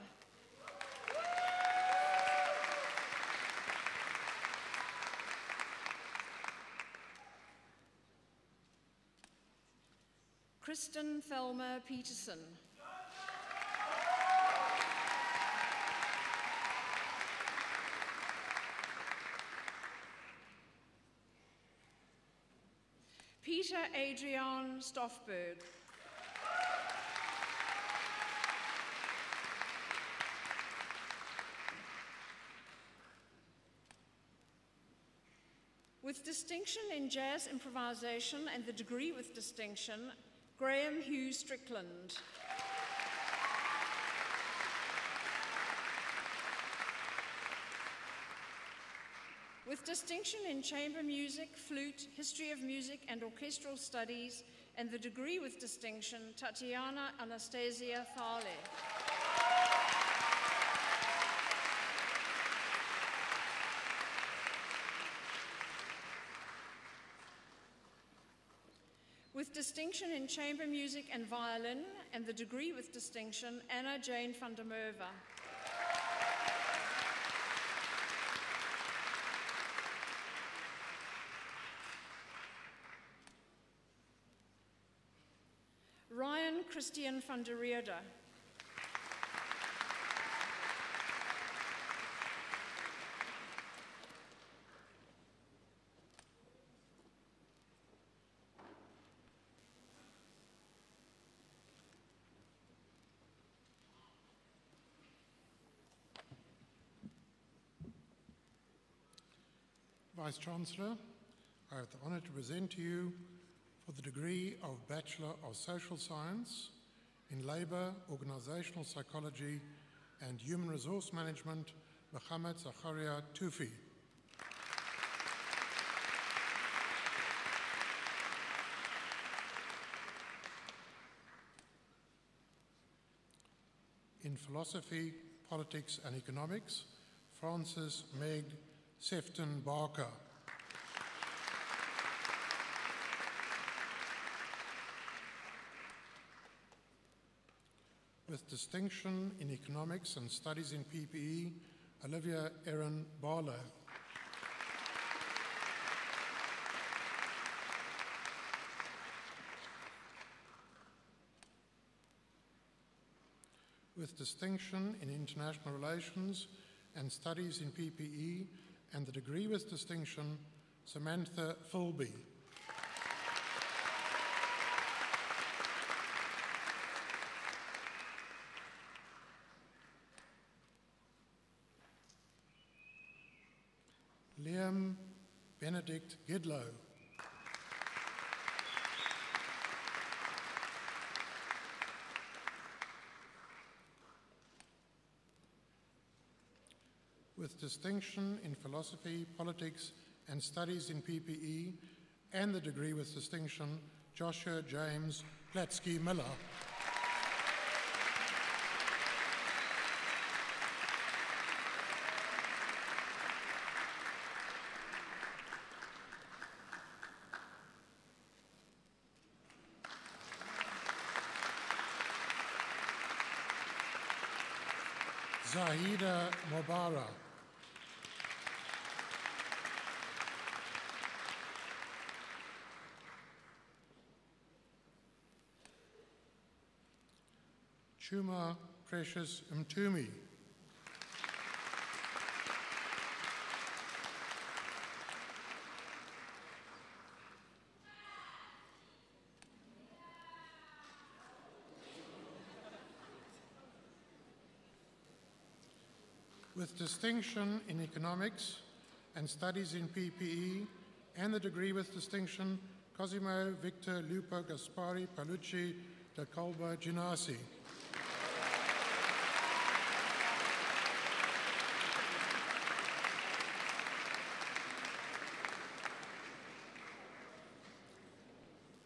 Kristen Thelma Peterson. Peter Adrian Stoffberg. With distinction in jazz improvisation and the degree with distinction, Graham Hugh Strickland. With distinction in chamber music, flute, history of music and orchestral studies, and the degree with distinction, Tatiana Anastasia Thale. With distinction in chamber music and violin, and the degree with distinction, Anna Jane van der Merwe. Ryan Christian van der Riede. Vice-Chancellor, I have the honour to present to you for the degree of Bachelor of Social Science in Labour, Organisational Psychology and Human Resource Management, Mohammed Zakaria Tufi. In Philosophy, Politics and Economics, Frances Meg Sefton Barker. With distinction in Economics and Studies in PPE, Olivia Erin Barlow. With distinction in International Relations and Studies in PPE, and the degree with distinction, Samantha Philby. Liam Benedict Gidlow. With distinction in Philosophy, Politics and Studies in PPE, and the degree with distinction, Joshua James Platsky Miller. Zahida Mobara. Chuma Precious Mtumi. With distinction in Economics, and Studies in PPE, and the degree with distinction, Cosimo Victor Lupo Gaspari Palucci da Colba Ginasi.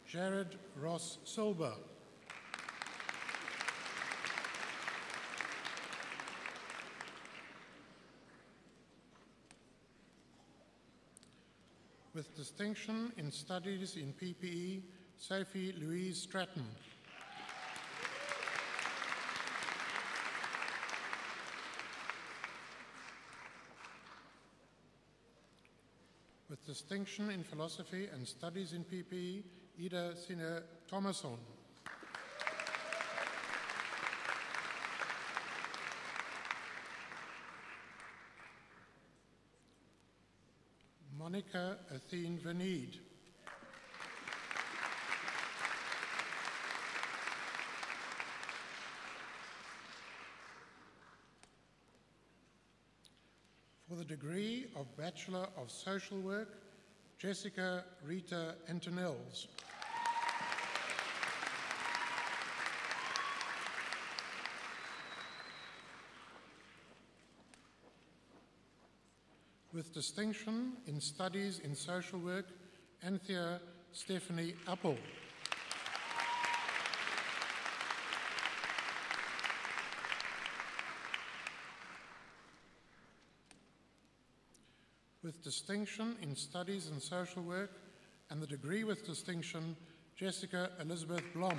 Jared Ross Silber. With distinction in Studies in PPE, Sophie Louise Stratton. With distinction in Philosophy and Studies in PPE, Ida Sine Thomason. Monica Athene Vanede. For the degree of Bachelor of Social Work, Jessica Rita Antonells. With distinction in Studies in Social Work, Anthea Stephanie Appel. With distinction in Studies in Social Work and the degree with distinction, Jessica Elizabeth Blom.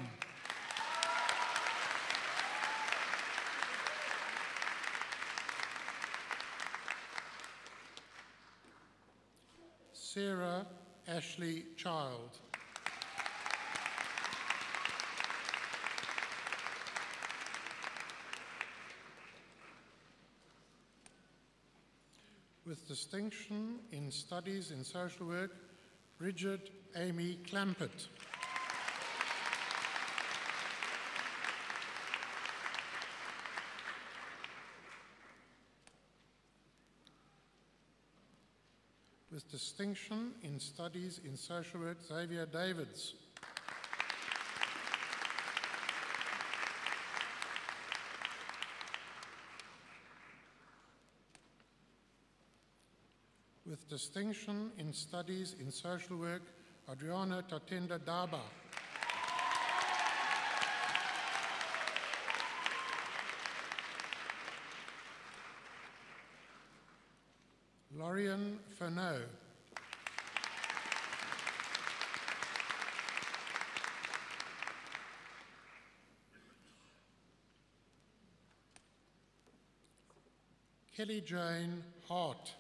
Sarah Ashley Child. With distinction in Studies in Social Work, Bridget Amy Clampett. With distinction in Studies in Social Work, Xavier Davids. With distinction in Studies in Social Work, Adriana Tatenda Daba. Lorian Furneaux. Kelly Jane Hart.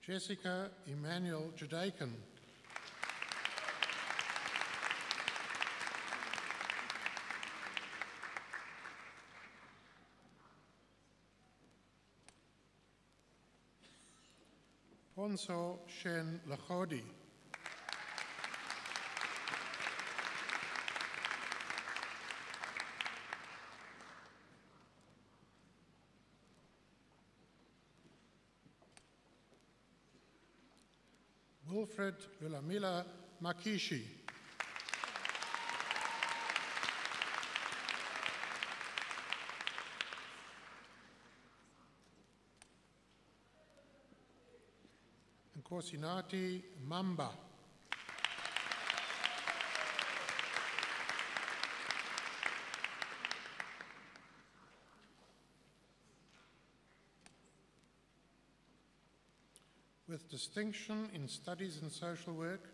Jessica Emmanuel Jadakin. Ponso Shen Lachodi. Wilfred Lulamila Makishi. Nkosinati Mamba. With distinction in Studies in Social Work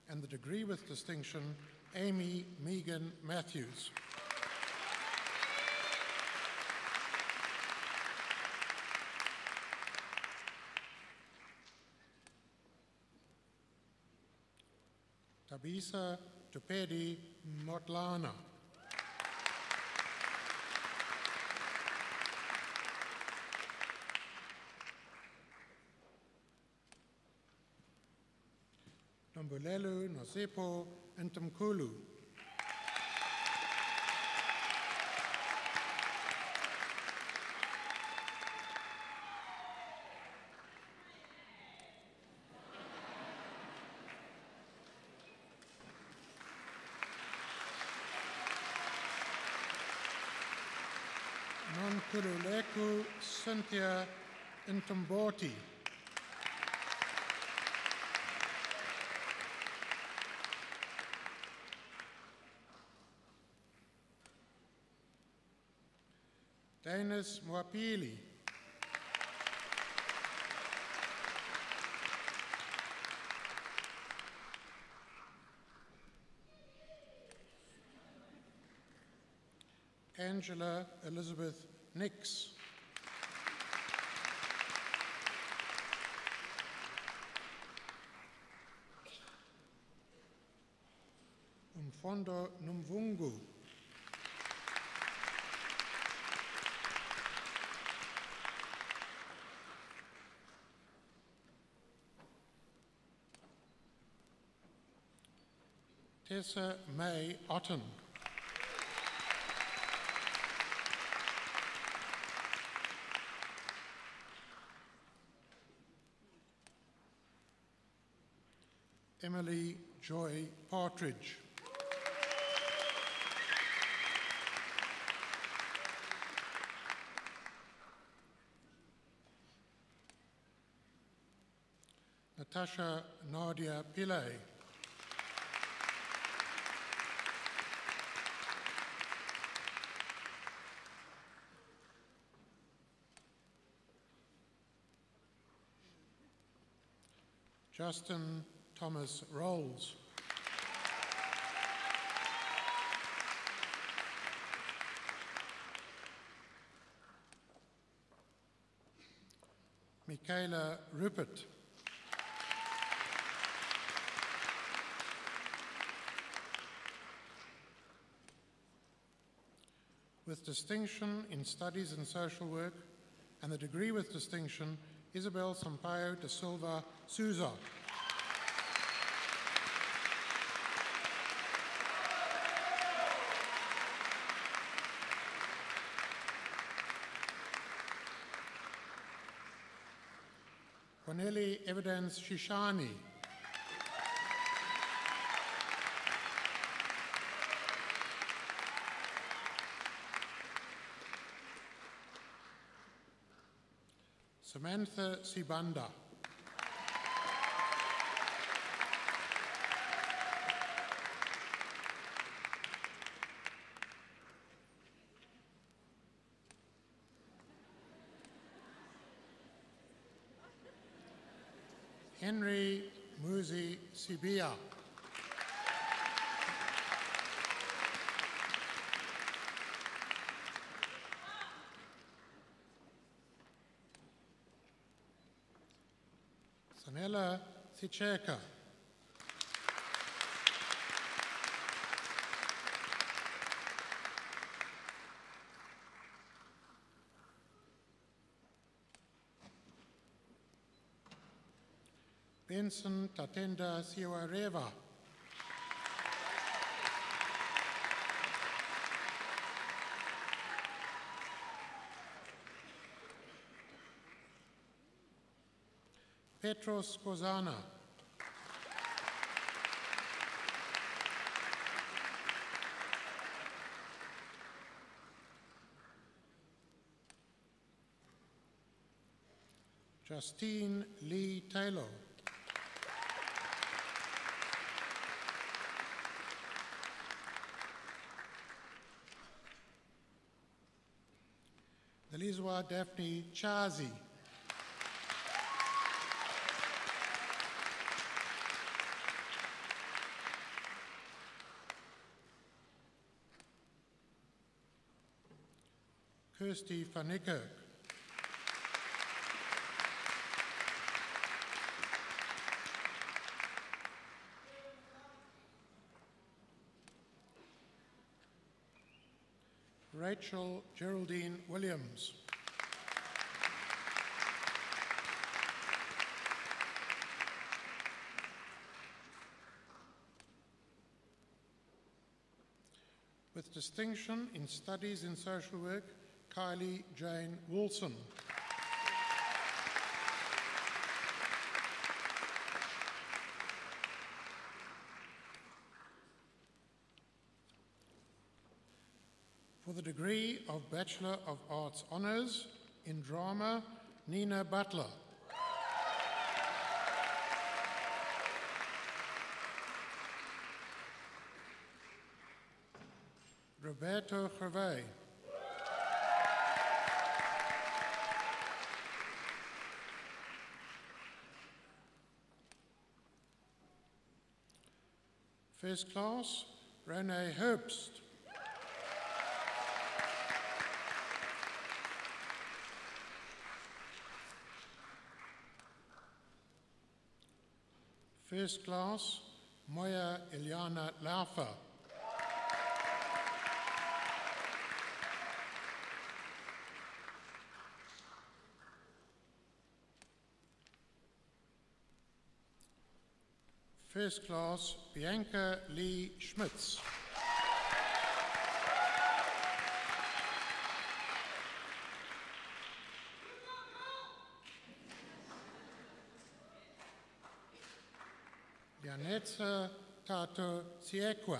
and the degree with distinction, Amy Megan Matthews. Tabisa Tupedi Motlana. Nombulelo Nosepo Ntamkulu. Kululeku Cynthia Intomboti. Danis Mwapili. Angela Elizabeth Nix. Umfondo Numvungu. Tessa May Otten. Emily Joy Partridge. Natasha Nadia Pillay. Justin Thomas Rolls. Michaela Rupert. With distinction in studies in social work and the degree with distinction, Isabel Sampaio da Silva Souza. Corneli Evidence Shishani. Samantha Sibanda. Henry Muzi Sibia. Sanela Sicheka. Benson Tatenda Siwareva. Petros Kozana. Justine Lee Taylor. Delizwa Daphne Chazi. Kirsty van Niekerk. Rachel Geraldine Williams. With distinction in studies in social work, Kylie Jane Wilson. For the degree of Bachelor of Arts Honours in Drama, Nina Butler. Roberto Gervais. First class, Renee Herbst. First class, Moya Ilyana Laufer. First class, Bianca Lee Schmitz. Janetza Tato Siekwa.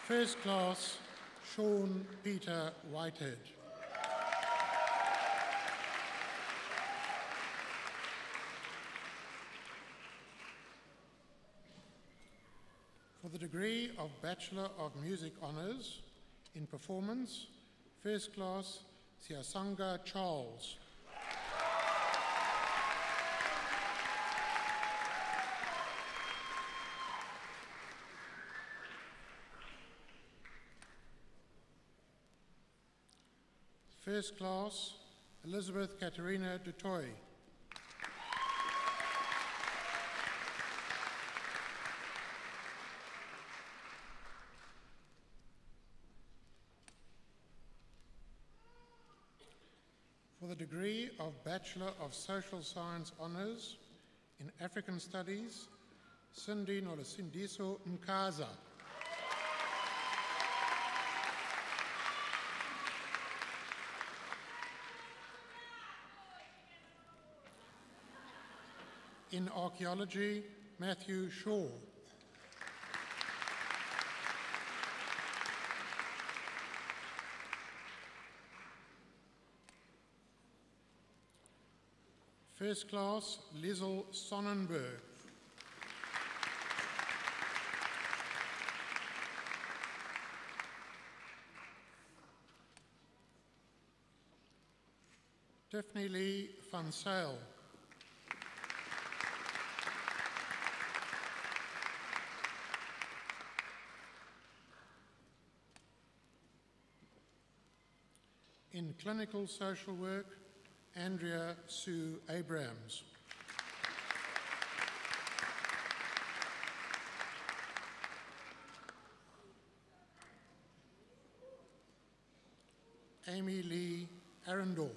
First class, Sean Peter Whitehead. For the degree of Bachelor of Music Honours in Performance, first class, Siasanga Charles. First class, Elizabeth Katerina Dutoy. For the degree of Bachelor of Social Science Honours in African Studies, Cindy Nolasindiso Mkaza. In Archaeology, Matthew Shaw. First class, Liesl Sonnenberg. Tiffany Lee van Sale. In Clinical Social Work, Andrea Sue Abrams. Amy Lee Arendorf.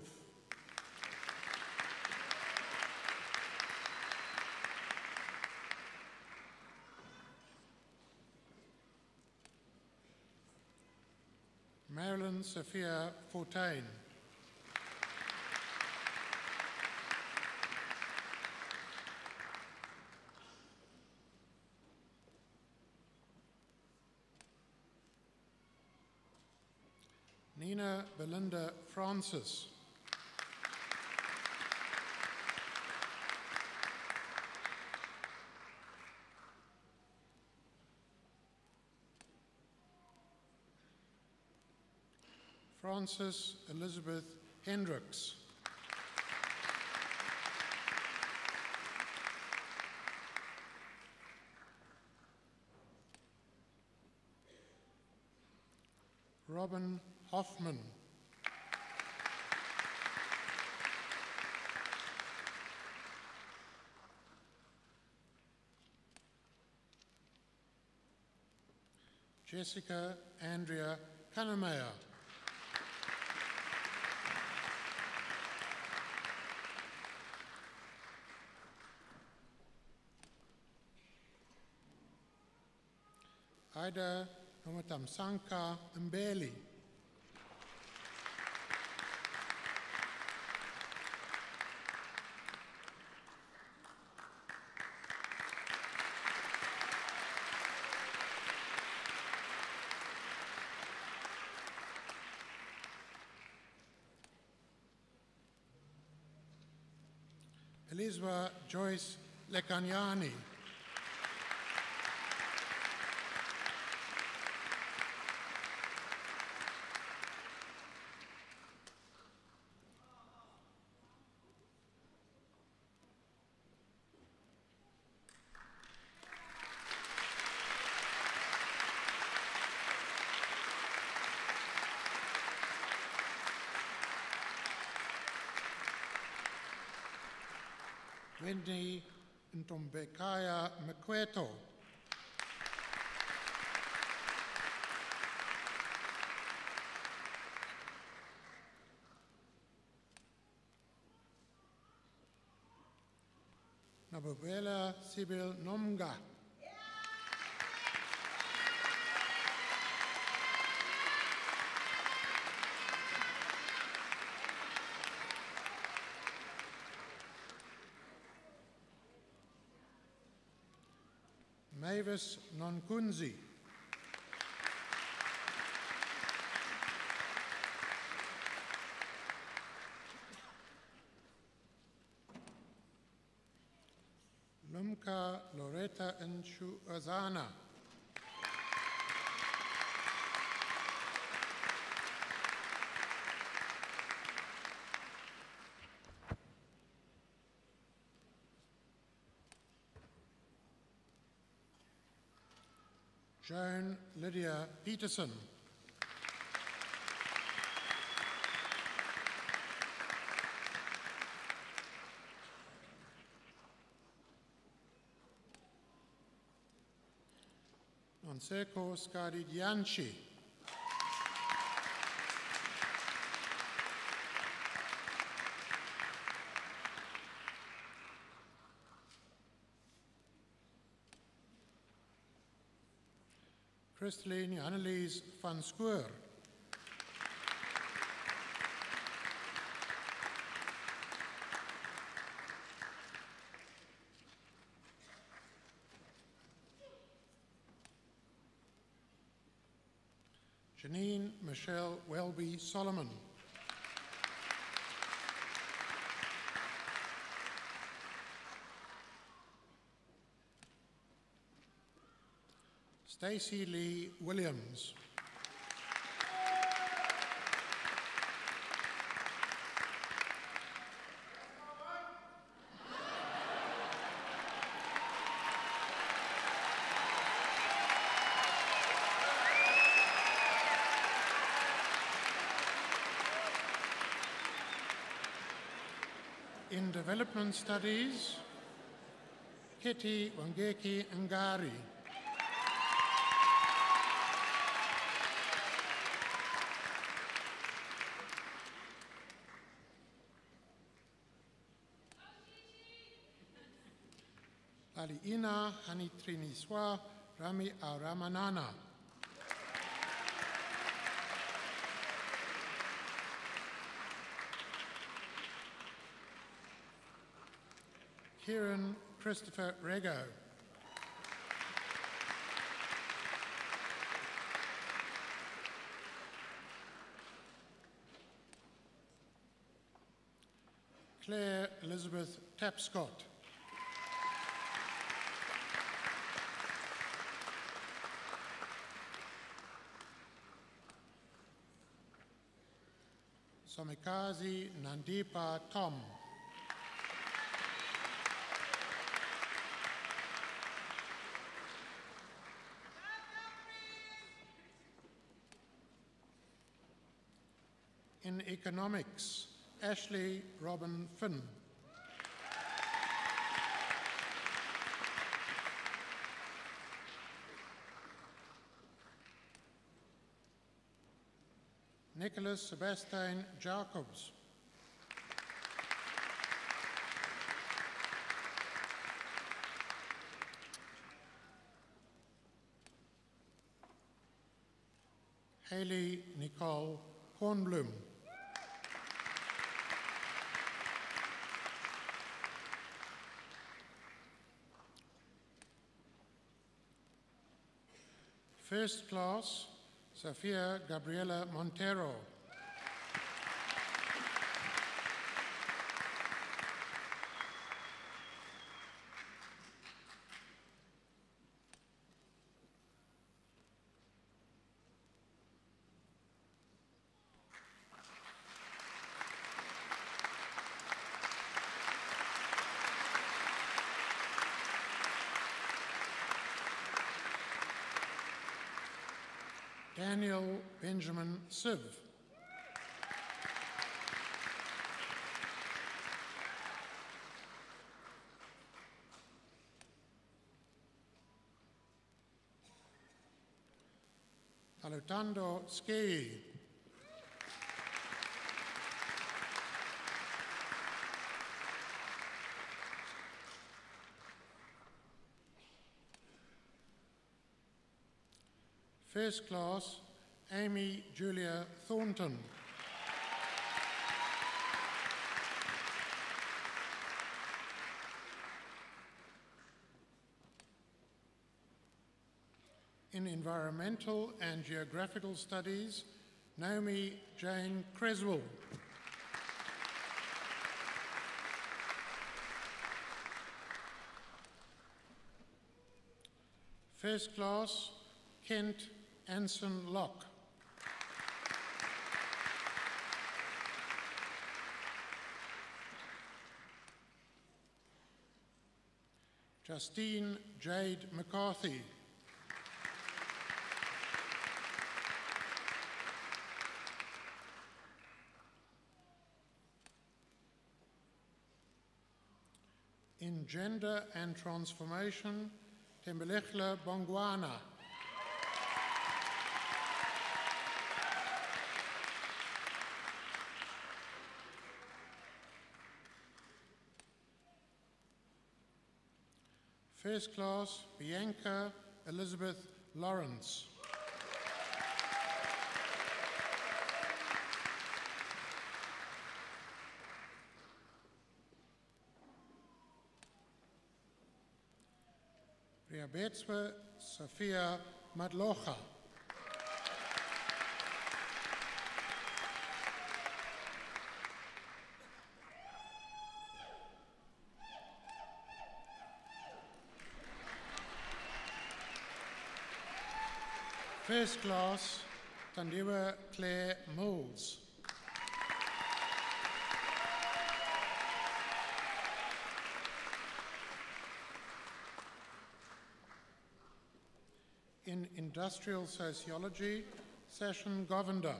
Marilyn Sophia Fortain. Nina Belinda Francis. Frances Elizabeth Hendricks. Robin Hoffman. Jessica Andrea Kannemeyer. Ida Nomatamsanka Mbeli. Elizabeth Joyce Lekanyani. Wendy Ntombekaya Mekweto. Nabubela Sibyl Nomga. Mavis Nonkunzi. Lumka Loretta Nshu Azana. Joan Lydia Peterson. Nonseko Skadidianchi. Christine Annelies van Schoor. Janine Michelle Welby Solomon. Stacey Lee Williams. In Development Studies, Kitty Wangeki Ngari. Aliina Hanitriniswa Rami Aramanana. Kieran Christopher Rego. Claire Elizabeth Tapscott. Somikazi Nandipa Tom. In Economics, Ashley Robin Finn. Nicholas Sebastian Jacobs. Haley Nicole Kornblum. First class, Sofia Gabriela Montero. Daniel Benjamin Siv. Alutando Skei. First class, Amy Julia Thornton. In Environmental and Geographical Studies, Naomi Jane Creswell. First class, Kent Anson Locke. Justine Jade McCarthy. In Gender and Transformation, Tembelechla Bongwana. First class, Bianca Elizabeth Lawrence. Riabetswe Sofia Madlocha. First class, Tandiwa Claire Mills. In Industrial Sociology, Session Govender.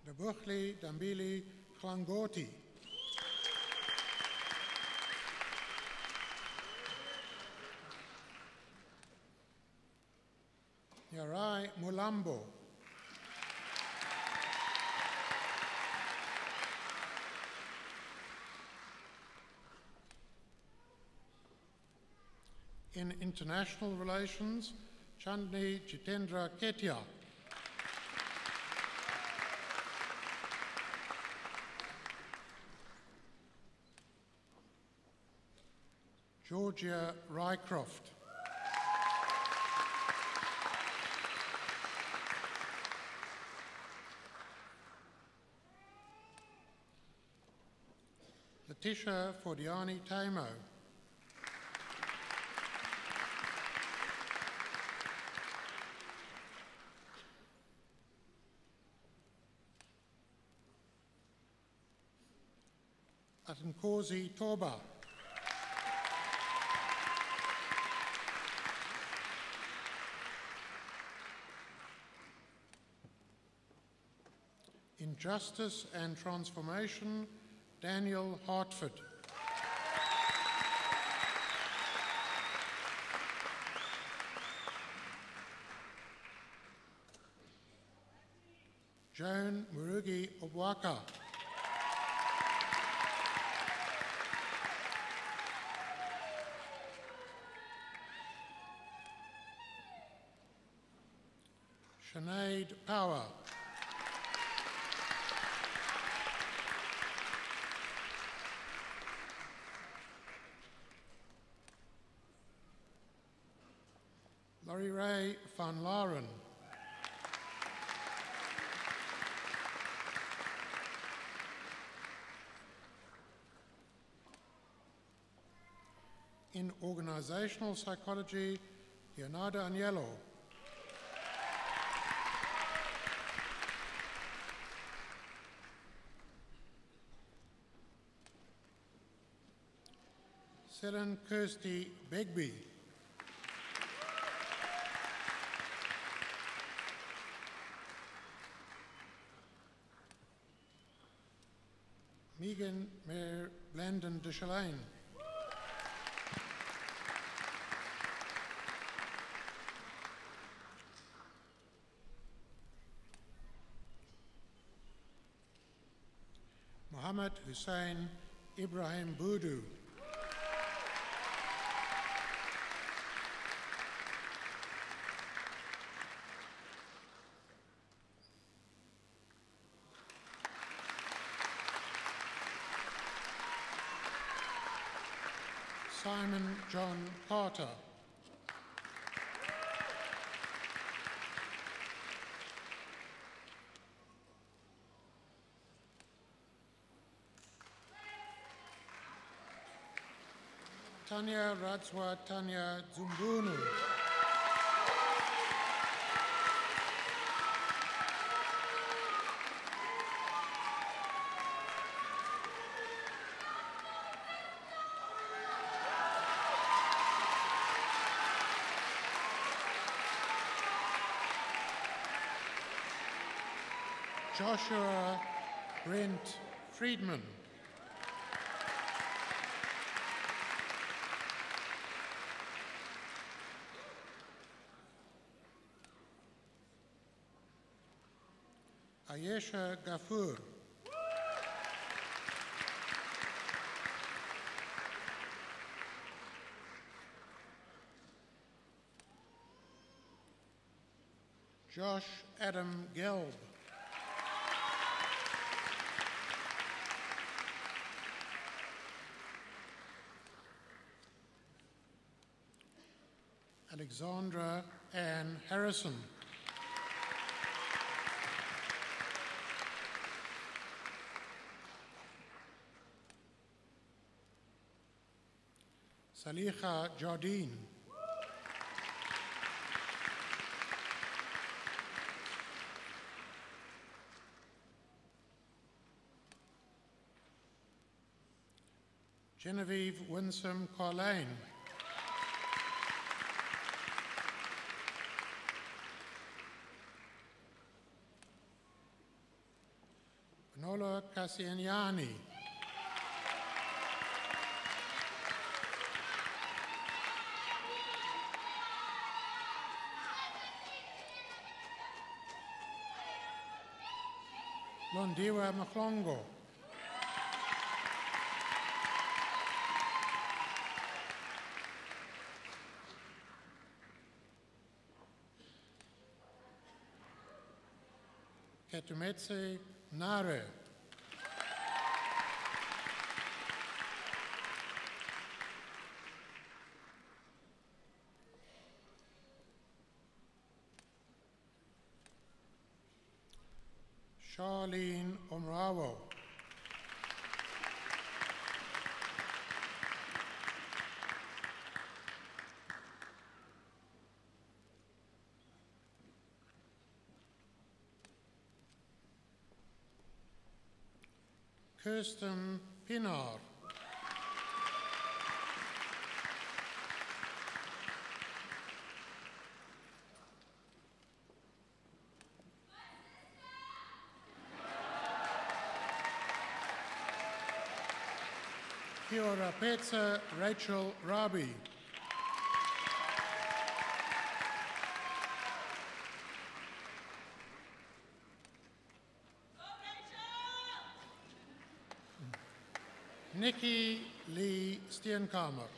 Dabuchli Dambili Klangoti. Yarai Mulambo. In International Relations, Chandni Jitendra Ketia. Georgia Rycroft. Letitia Fordiani Tamo. Atankosi Toba. In Justice and Transformation, Daniel Hartford. Joan Murugi Obwaka. Sinead Power. Laurie Ray van Laren. In organizational psychology, Leonardo Agnello. Selen Kirsty Begbie. Megan Mayor Blandon de Chalaine. Mohammed Hussein Ibrahim Boudou. Simon John Carter. Tanya Radzwa Tanya Zumbunu. Joshua Brent Friedman. Ayesha Gafur. Josh Adam Gelb. Alexandra Ann Harrison. Saliha Jardine. Genevieve Winsome Carlane. Manola Cassianiani. Londiwa Mhlongo. Ketumetse Nare. Charlene Omrawo. Kirsten Pinar. Kiora Petsa Rachel Rabi. Nikki Lee Steenkamer.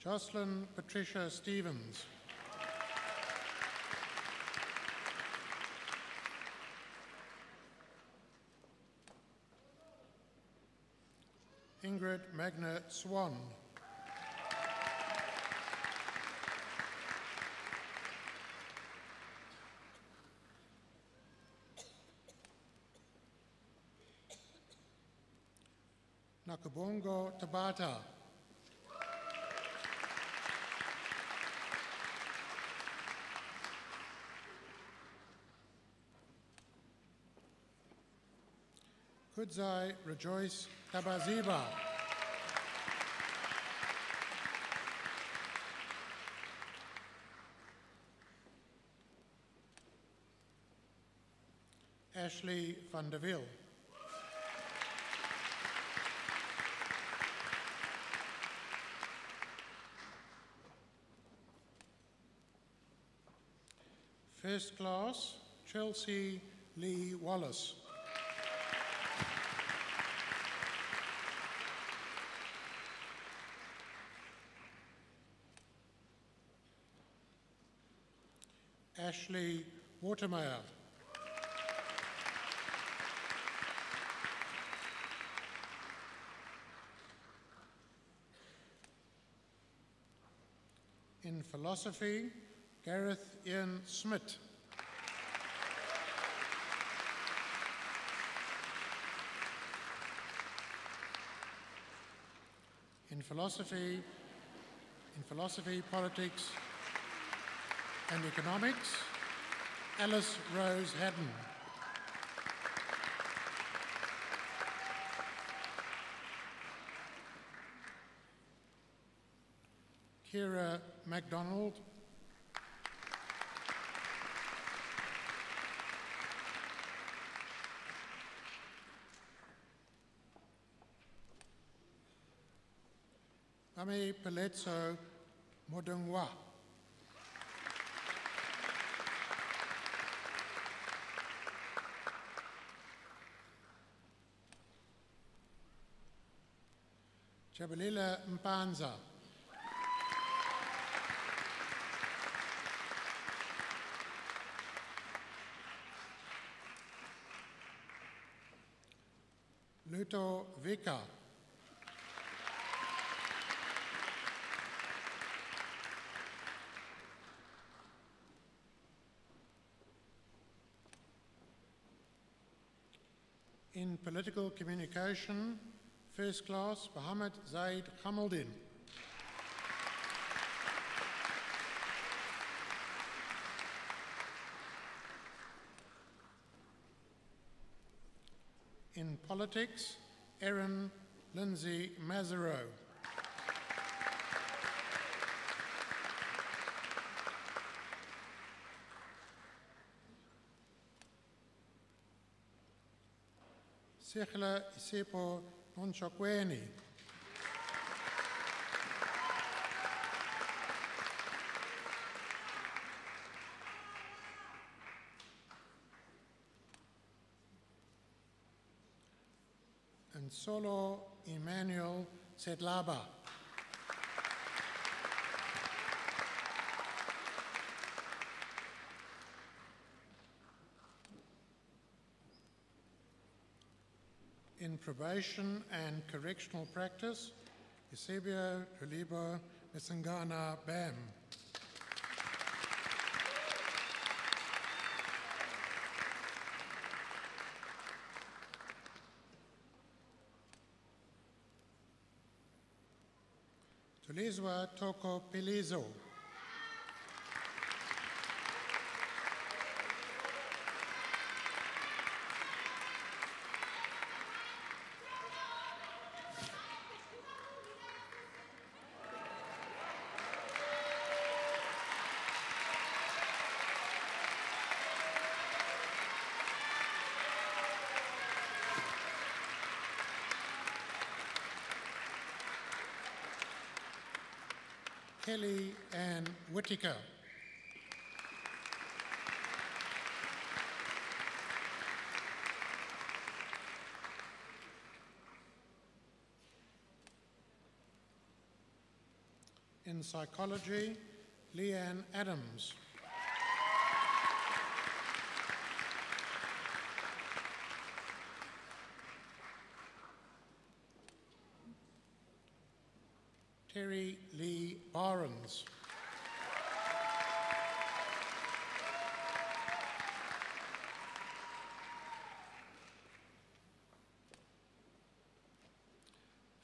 Jocelyn Patricia Stevens. Ingrid Magna Swan. Nakabongo Tabata. Kudzai Rejoice Tabaziba. Ashley van der Wiel. First class, Chelsea Lee Wallace. Ashley Watermeyer. In philosophy, Gareth Ian Smith. In philosophy, politics and economics, Alice Rose Haddon. Kira MacDonald. Ame Peletso Modungwa. Jabalila Mpanza. Luto Vika. In political communication, first class, Mohammed Zaid Khamaldin. In politics, Erin Lindsay Mazaro. Sikhla Isepo Nonchokweni. And Solo Emmanuel Sedlaba. In probation and correctional practice, Eusebio Tulibo Mesangana Bam. Tulizwa Toko Pilizo. Kelly Ann Whittaker. in Psychology, Leanne Adams. Terry Lee Barnes.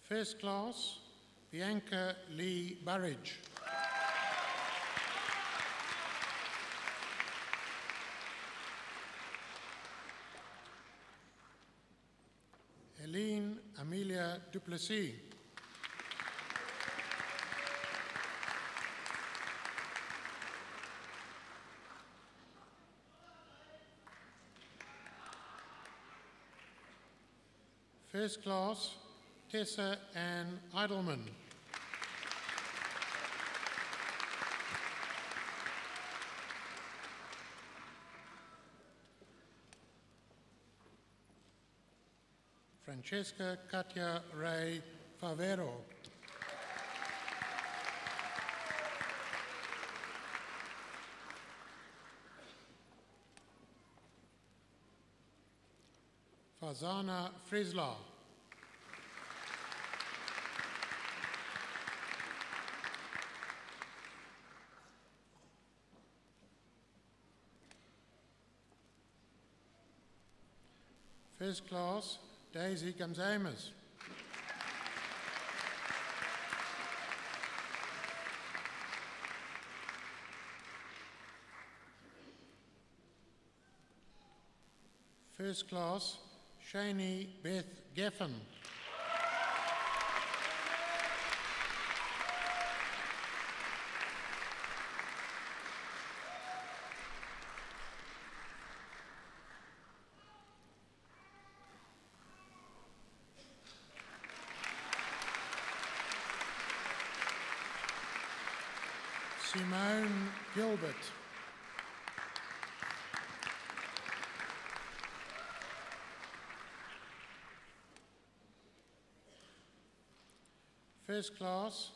First class, Bianca Lee Burridge. Helene Amelia Duplessis. First class, Tessa Ann Eidelman. Francesca Katia Ray Favero. Fazana Frisla. First class, Daisy Gamzamas. First class, Shani Beth Geffen. Simone Gilbert. First class,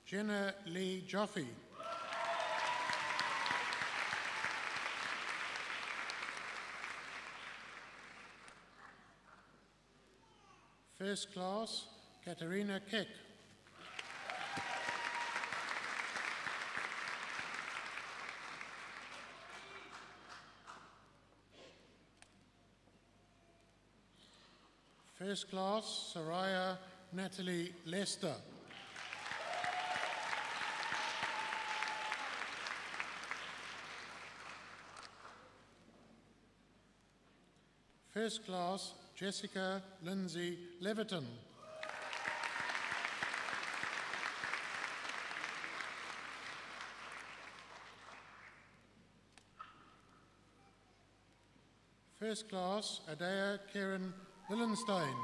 Jenna Lee Joffe. First class, Katerina Keck. First class, Soraya Natalie Lester. First class, Jessica Lindsay Leviton. First class, Adaya Karen Lillenstein.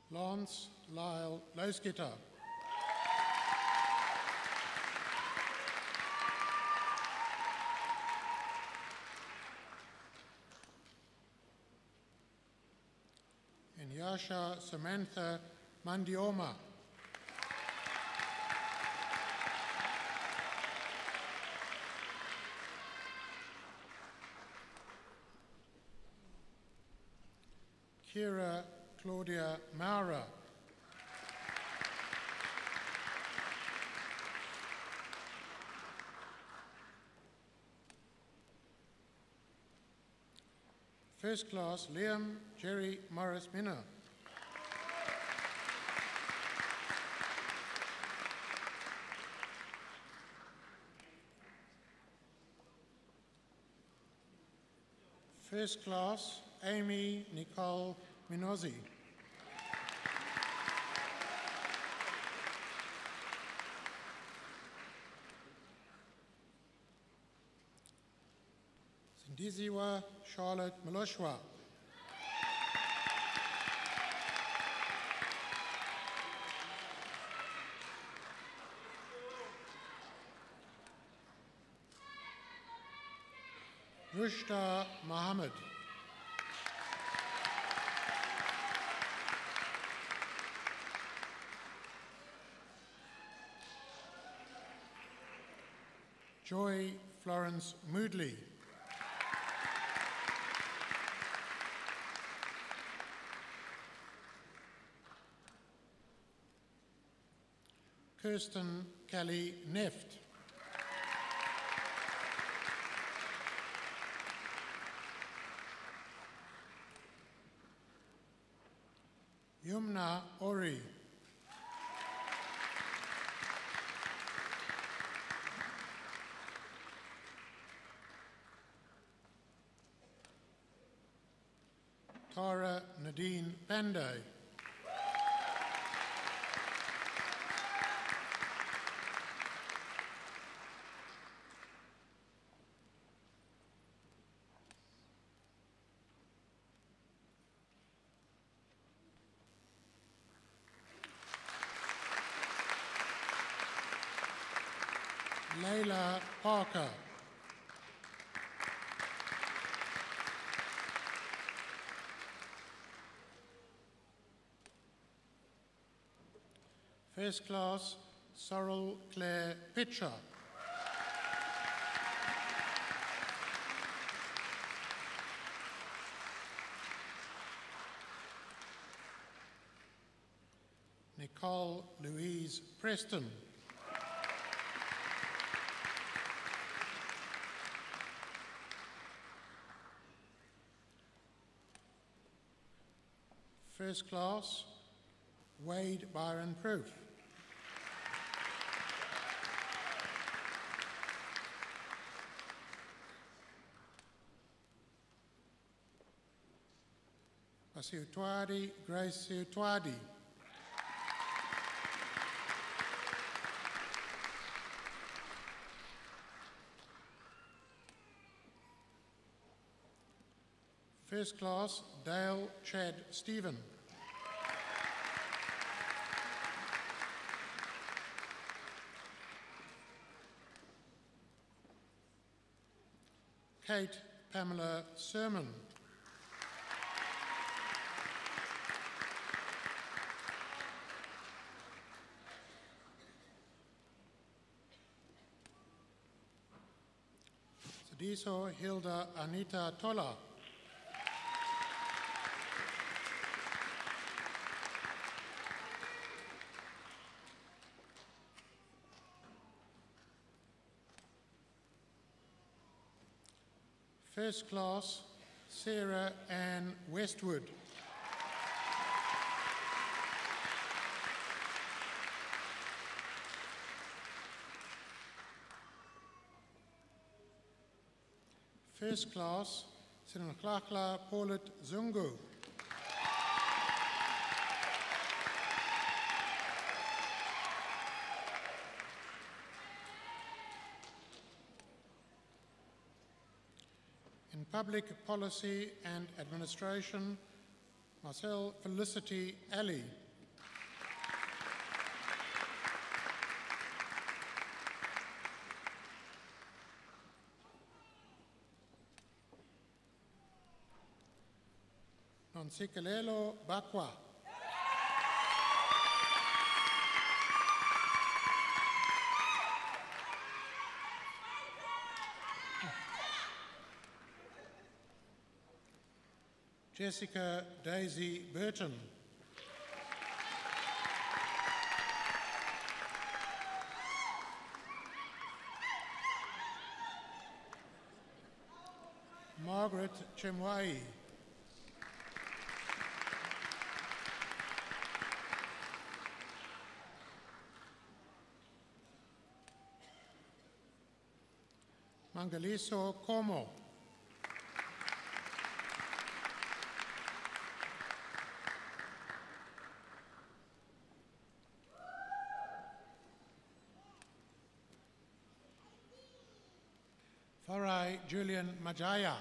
Lance Lyle Loskita. And Yasha Samantha Mandioma. Kira Claudia Maura. First class, Liam Jerry Morris Minna. First class, Amy Nicole Minozzi. Sindiziwa Charlotte Maloshwa. Rushda Mohammed. Joy Florence Moodley. Kirsten Kelly Neft. Yumna Ori. Tara Nadine Panday. Layla Parker. First class, Sorrel Claire Pitcher. Nicole Louise Preston. First class, Wade Byron Proof. Basiutwadi Grace Siutwadi. First class, Dale Chad Stephen. Kate Pamela Sermon. Sadiso Hilda Anita Tola. First class, Sarah Ann Westwood. First class, Sinanklakla Paulet Zungu. In Public Policy and Administration, Marcel Felicity Ali. Nonsikelelo Bakwa. Jessica Daisy Burton. Margaret Chemwai. Mangaliso Como. Farai Julian Majaya.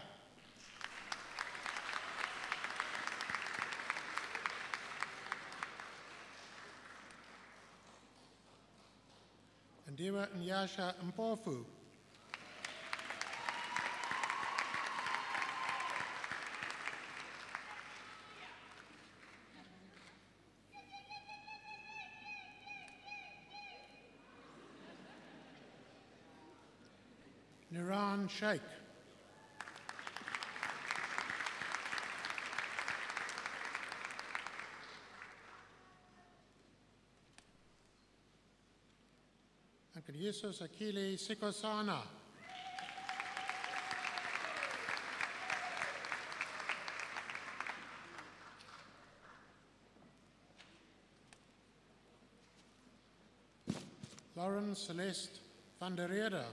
Ndiwa Nyasha Mpofu. Niran Sheikh. Uncle Jesus Akili Sikosana. Lauren Celeste van der Rede.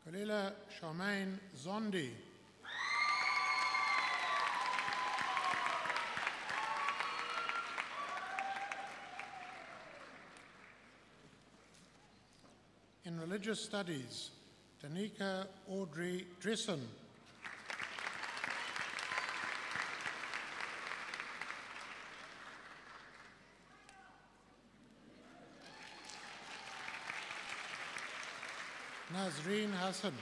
Kalila Charmaine Zondi. In religious studies, Danica Audrey Dressen. Nazreen Hassan.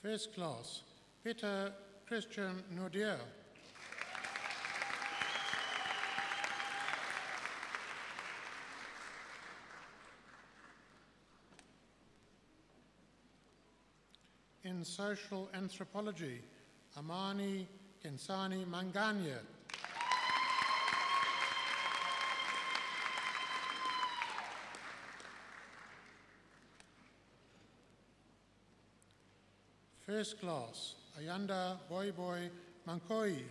First class, Peter Christian Nordier. In social anthropology, Amani Kensani Manganya. First class, Ayanda Boy Boy Mankoi.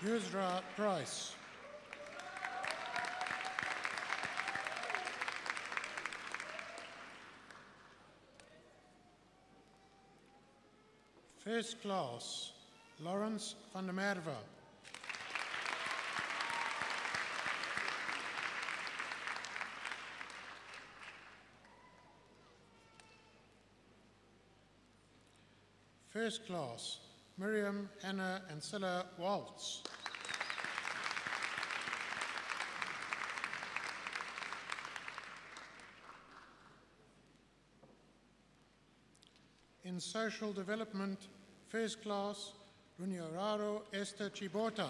Yusra Price. First class, Lawrence van der Merwe. First class, Miriam Hannah Ancilla Waltz. In social development, first class, Runioraro Esther Chibota.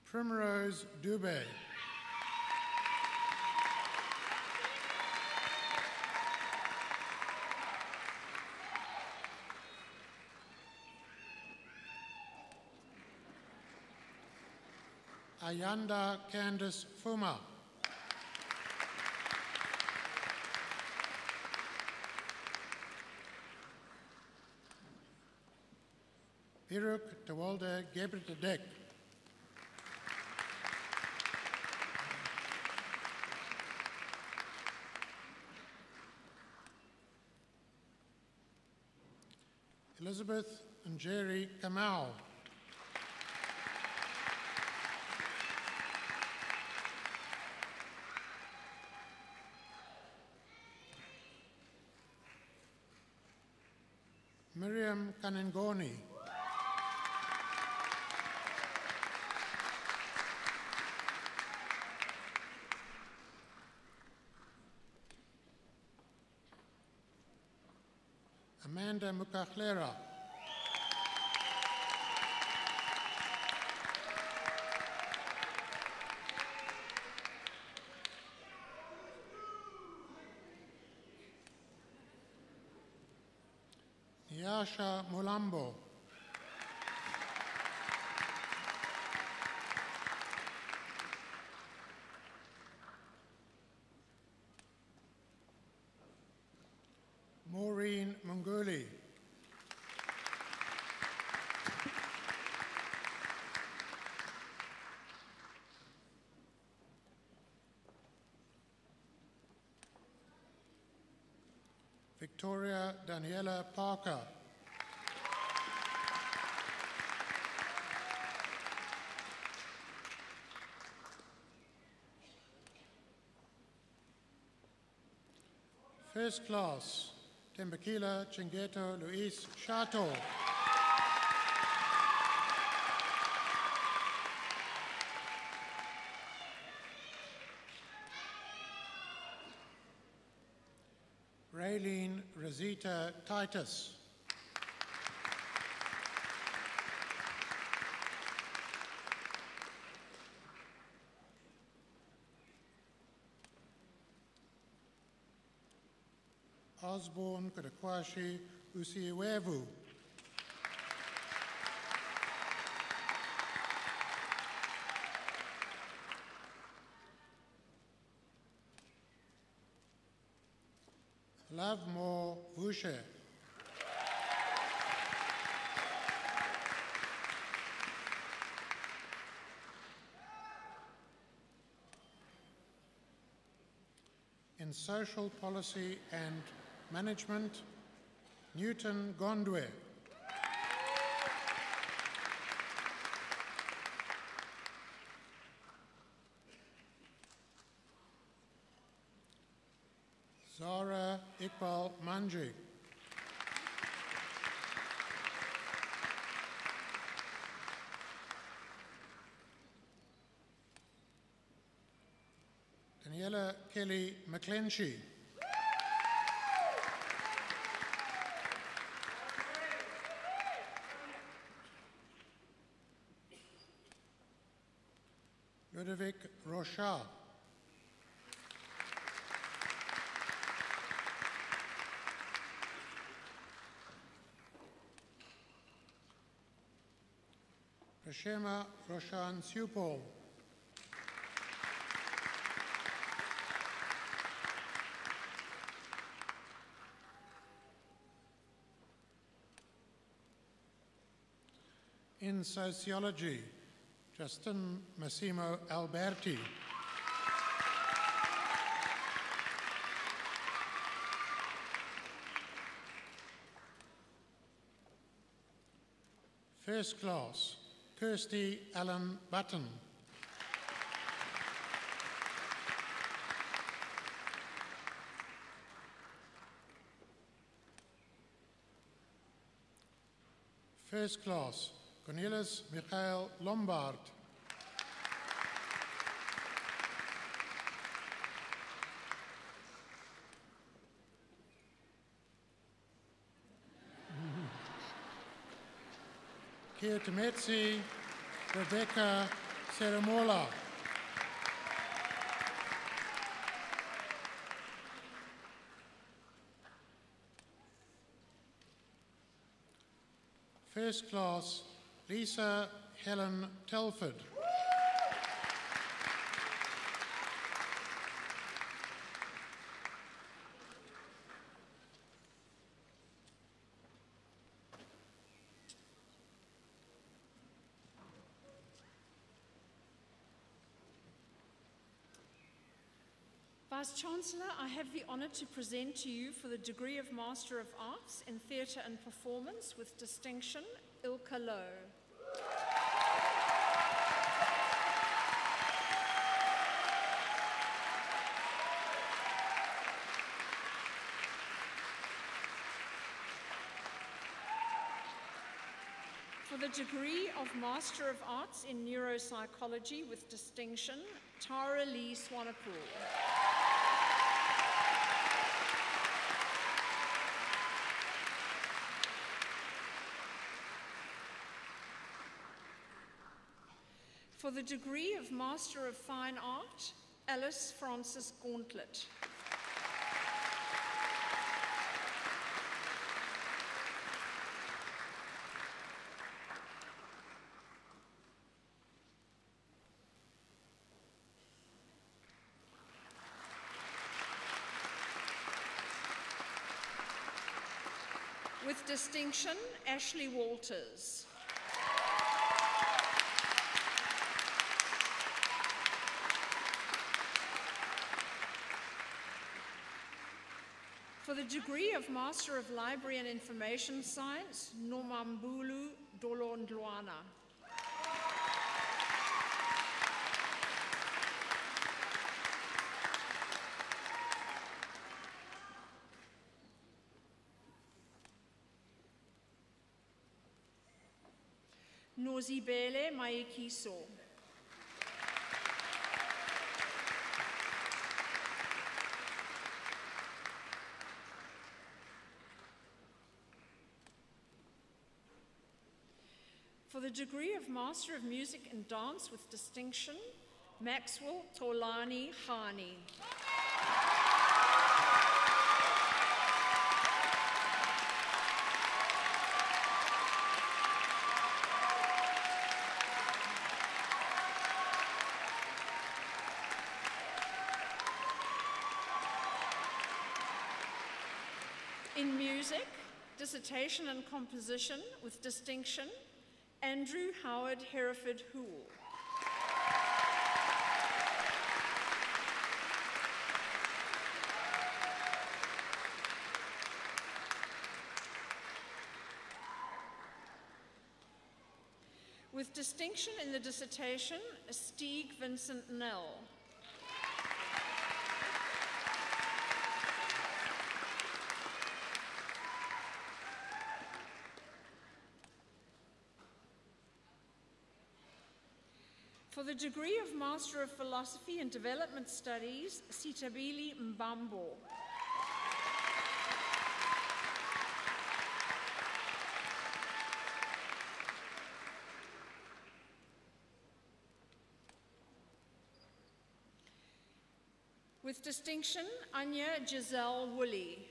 Primrose Dubé. Ayanda Candice Fuma. Biruk Tewalde Gebretedek. Elizabeth and Jerry Kamau. Miriam Kanengoni. Amanda Mukachlera. Nyasha Mulambo. Maureen Munguli. Victoria Daniela Parker. First class, Tembakila Chingeto Luis Shato. Raylene Rosita Titus. Osborne Kodakwashi Usiwevu. Lovemore Vushe. In Social Policy and Management, Newton Gondwe. Zara Iqbal Manji. Daniela Kelly McClenchie. Ludovic Rochard. Prashema Roshan Supol. In Sociology, Justin Massimo Alberti. First class, Kirsty Allen Button. First class, Cornelis Michael Lombard. Kirtimetsi Rebecca Seramola. First class, Lisa Helen Telford. Vice-Chancellor, I have the honour to present to you for the degree of Master of Arts in Theatre and Performance with distinction, Ilka Lowe. For the degree of Master of Arts in Neuropsychology with distinction, Tara Lee Swanepoel. For the degree of Master of Fine Art, Alice Frances Gauntlet. With distinction, Ashley Walters. For the degree of Master of Library and Information Science, Nomambulu Dolondlwana. Nozibele Maikiso. For the degree of Master of Music and Dance with Distinction, Maxwell Tolani Khani. In music, dissertation and composition with distinction, Andrew Howard Hereford Hoole. With distinction in the dissertation, Stieg Vincent Nell. For the degree of Master of Philosophy and Development Studies, Sitabili Mbambo. With distinction, Anya Giselle Woolley.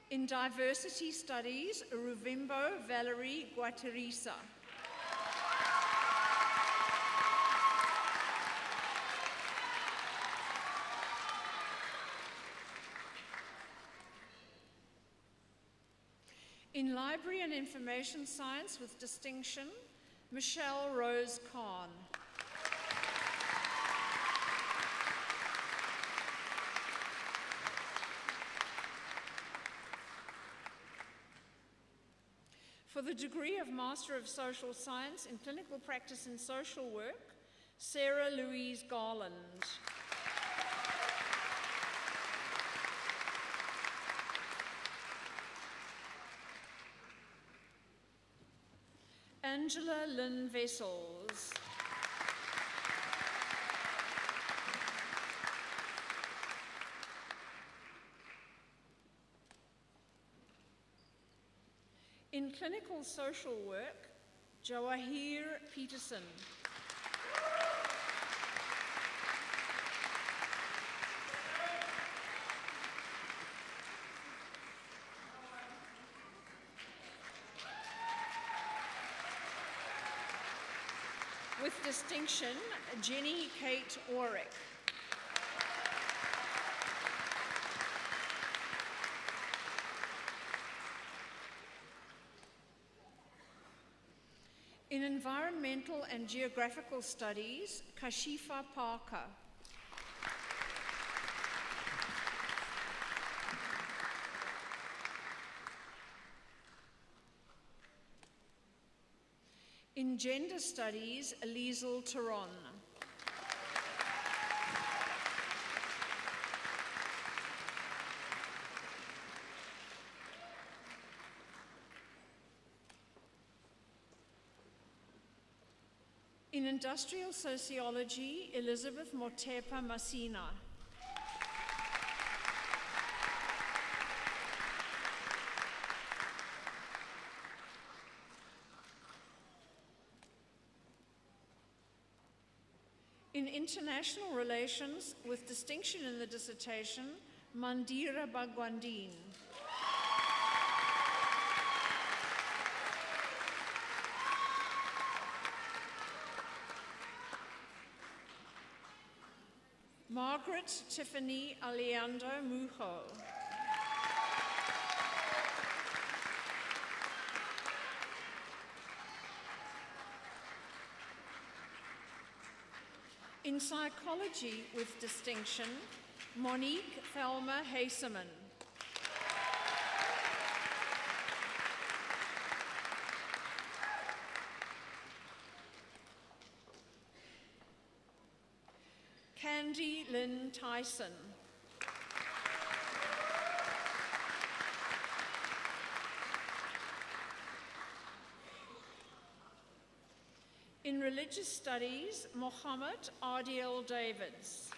In diversity studies, Ruvimbo Valerie Guaterisa. In library and information science with distinction, Michelle Rose Kahn. For the degree of Master of Social Science in Clinical Practice and Social Work, Sarah Louise Garland. Angela Lynn Vessels. In clinical social work, Jawahir Peterson. With distinction, Jenny Kate Orrick. In environmental and geographical studies, Kashifa Parker. In gender studies, Liesl Teron. In industrial sociology, Elizabeth Motepa Masina. In international relations, with distinction in the dissertation, Mandira Bagwandin. Margaret Tiffany Aleando Mujo. In psychology with distinction, Monique Thelma Haseman. Candy Lynn Tyson. In religious studies, Mohammed Adiel Davids.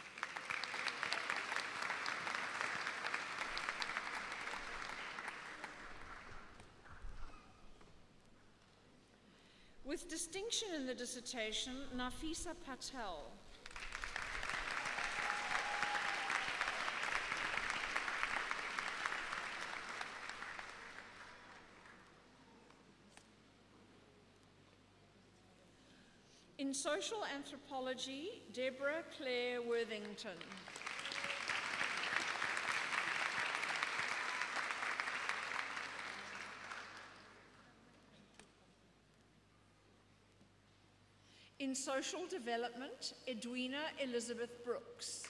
With distinction in the dissertation, Nafisa Patel. In social anthropology, Deborah Claire Worthington. In social development, Edwina Elizabeth Brooks.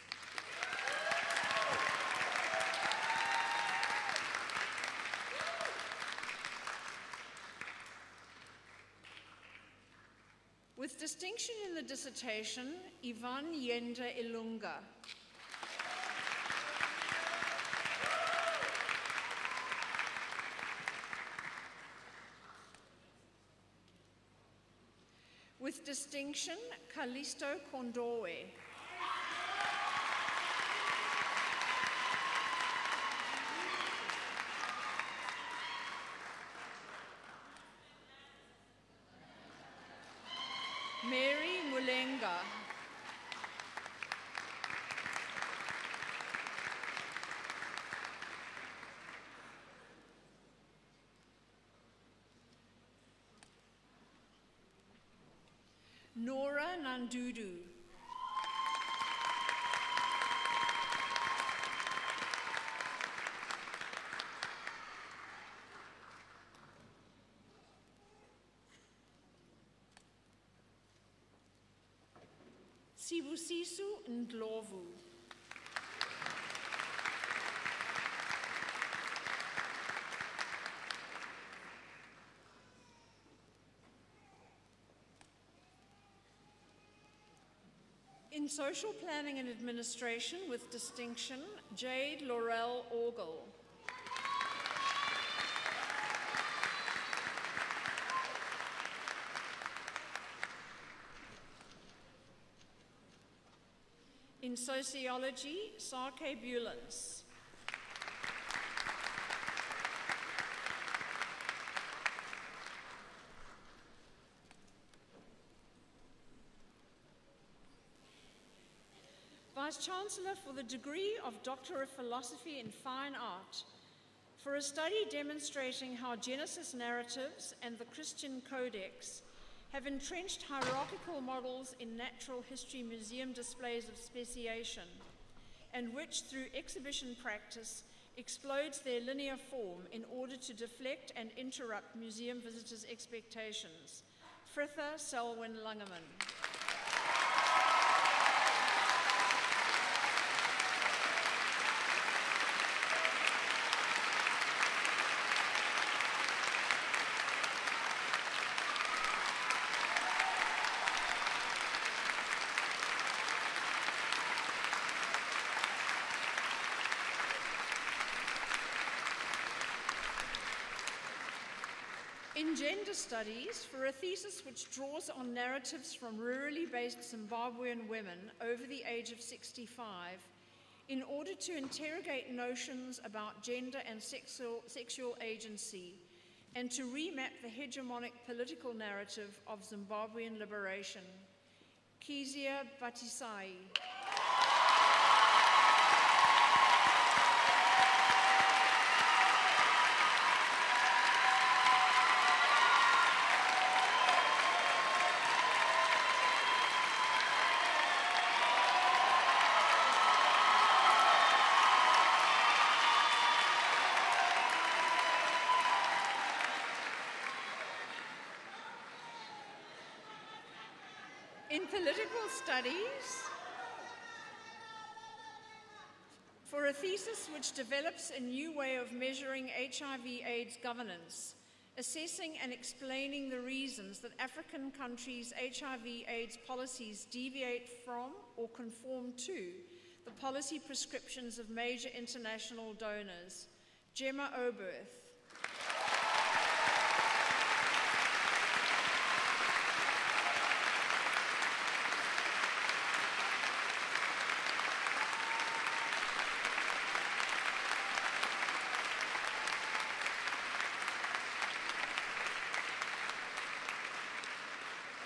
With distinction in the dissertation, Ivan Yenda Ilunga. With distinction, Kalisto Kondowe. Mary Mulenga. Nora Nandudu. Sibusiso Ndlovu. In social planning and administration with distinction, Jade Laurel Orgel. In sociology, Sake Bulens. Vice-Chancellor for the degree of Doctor of Philosophy in Fine Art, for a study demonstrating how Genesis narratives and the Christian Codex have entrenched hierarchical models in natural history museum displays of speciation, and which, through exhibition practice, explodes their linear form in order to deflect and interrupt museum visitors' expectations. Fritha Selwyn Langeman. In gender studies, for a thesis which draws on narratives from rurally based Zimbabwean women over the age of 65, in order to interrogate notions about gender and sexual agency, and to remap the hegemonic political narrative of Zimbabwean liberation. Kezia Batisai. In political studies, for a thesis which develops a new way of measuring HIV/AIDS governance, assessing and explaining the reasons that African countries' HIV/AIDS policies deviate from or conform to the policy prescriptions of major international donors. Gemma Oberth.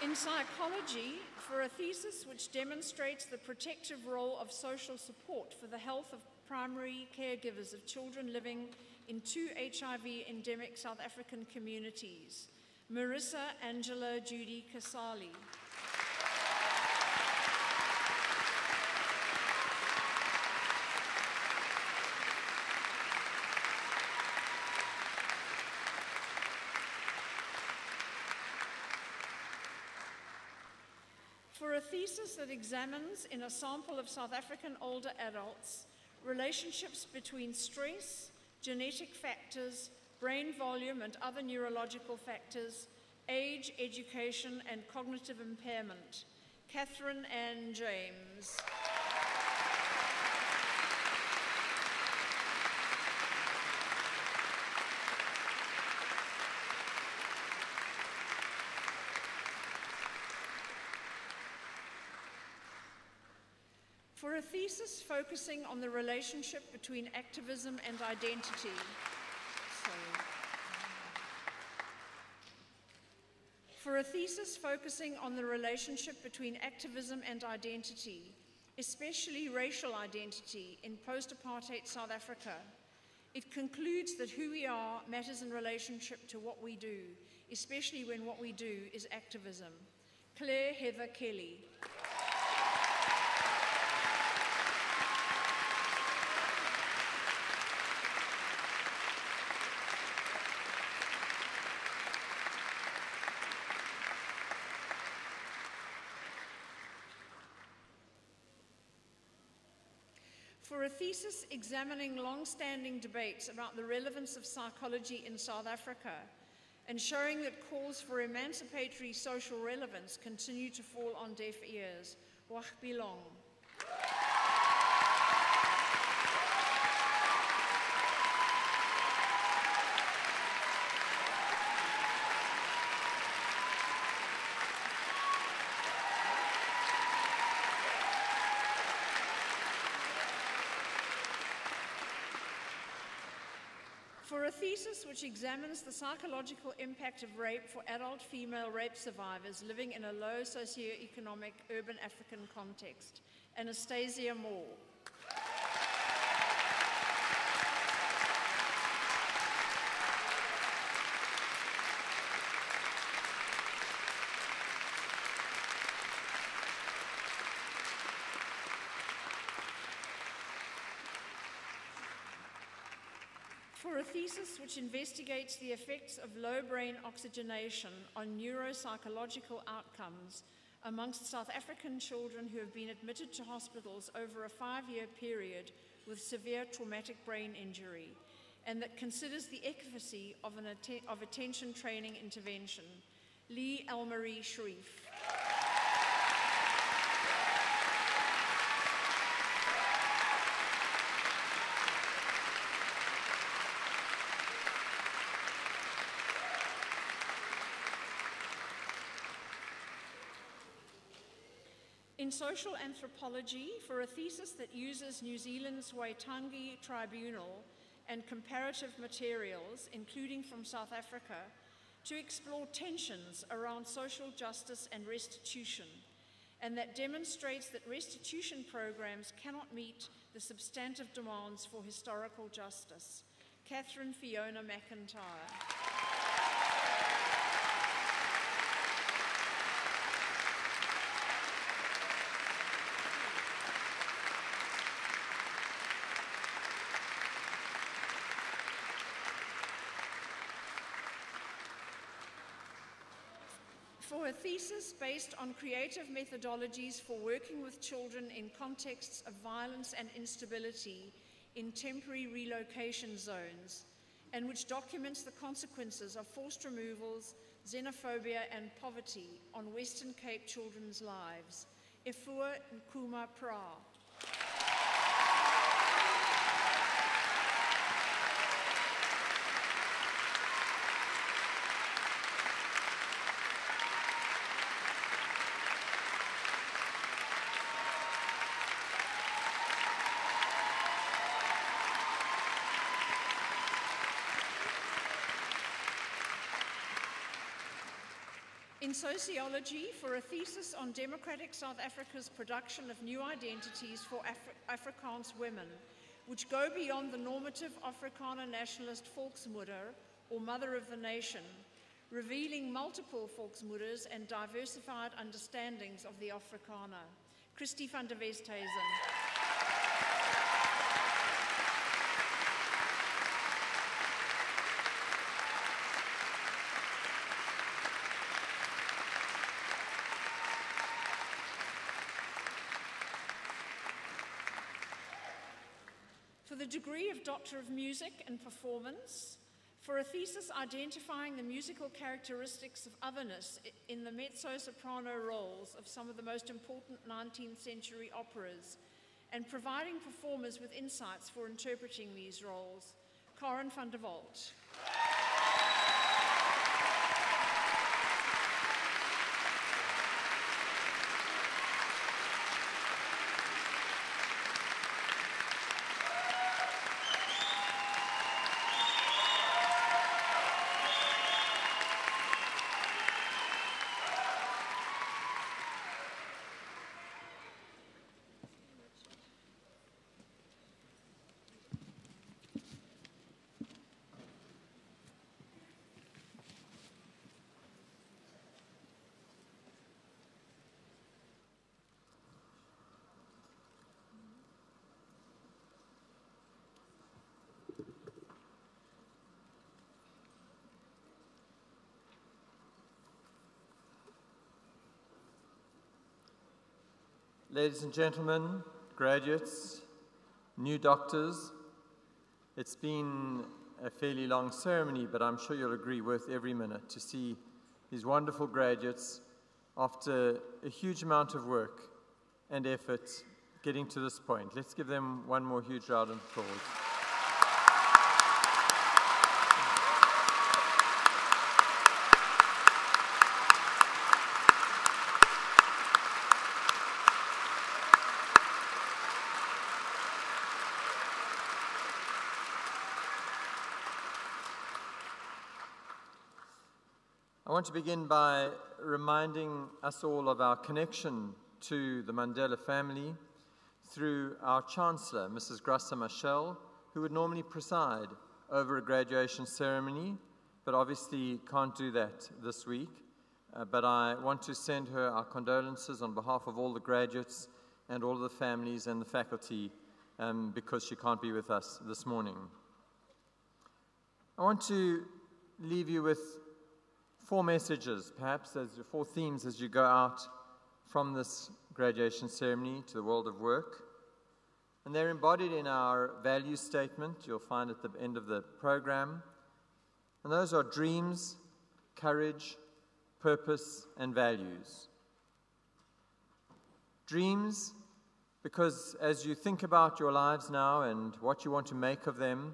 In psychology, for a thesis which demonstrates the protective role of social support for the health of primary caregivers of children living in 2 HIV-endemic South African communities, Marissa Angela Judy Casali. For a thesis that examines, in a sample of South African older adults, relationships between stress, genetic factors, brain volume and other neurological factors, age, education, and cognitive impairment, Catherine Ann James. For a thesis focusing on the relationship between activism and identity. For a thesis focusing on the relationship between activism and identity, especially racial identity in post-apartheid South Africa, it concludes that who we are matters in relationship to what we do, especially when what we do is activism. Claire Heather Kelly. For a thesis examining long-standing debates about the relevance of psychology in South Africa and showing that calls for emancipatory social relevance continue to fall on deaf ears, Wahbi Long. For a thesis which examines the psychological impact of rape for adult female rape survivors living in a low socioeconomic urban African context, Anastasia Moore. For a thesis which investigates the effects of low brain oxygenation on neuropsychological outcomes amongst South African children who have been admitted to hospitals over a 5-year period with severe traumatic brain injury, and that considers the efficacy of attention training intervention, Lee Elmarie Sharif. In social anthropology, for a thesis that uses New Zealand's Waitangi Tribunal and comparative materials, including from South Africa, to explore tensions around social justice and restitution, and that demonstrates that restitution programs cannot meet the substantive demands for historical justice, Catherine Fiona McIntyre. For a thesis based on creative methodologies for working with children in contexts of violence and instability in temporary relocation zones, and which documents the consequences of forced removals, xenophobia and poverty on Western Cape children's lives. Efua Nkuma Pra. In sociology, for a thesis on democratic South Africa's production of new identities for Afrikaans women, which go beyond the normative Afrikaner nationalist volksmoeder, or mother of the nation, revealing multiple volksmoeders and diversified understandings of the Afrikaner. Christy van der Westhuizen. For the degree of Doctor of Music and Performance, for a thesis identifying the musical characteristics of otherness in the mezzo-soprano roles of some of the most important 19th century operas, and providing performers with insights for interpreting these roles. Karen van der Walt. Ladies and gentlemen, graduates, new doctors, it's been a fairly long ceremony, but I'm sure you'll agree worth every minute to see these wonderful graduates, after a huge amount of work and effort, getting to this point. Let's give them one more huge round of applause. I want to begin by reminding us all of our connection to the Mandela family through our Chancellor, Mrs. Grassa Machel, who would normally preside over a graduation ceremony, but obviously can't do that this week. But I want to send her our condolences on behalf of all the graduates and all the families and the faculty because she can't be with us this morning. I want to leave you with 4 messages, perhaps as 4 themes as you go out from this graduation ceremony to the world of work. And they're embodied in our value statement, you'll find at the end of the program. And those are dreams, courage, purpose, and values. Dreams, because as you think about your lives now and what you want to make of them,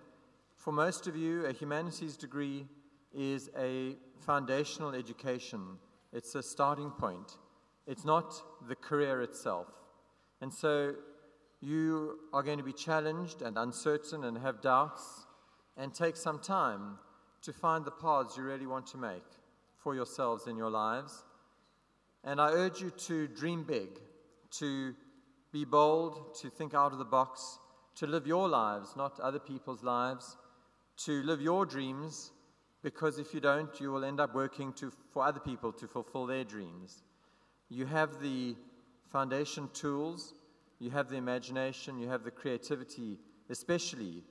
for most of you, a humanities degree is a foundational education. It's a starting point. It's not the career itself. And so you are going to be challenged and uncertain and have doubts and take some time to find the paths you really want to make for yourselves in your lives. And I urge you to dream big, to be bold, to think out of the box, to live your lives, not other people's lives, to live your dreams, because if you don't, you will end up working for other people to fulfill their dreams. You have the foundation tools, you have the imagination, you have the creativity, especially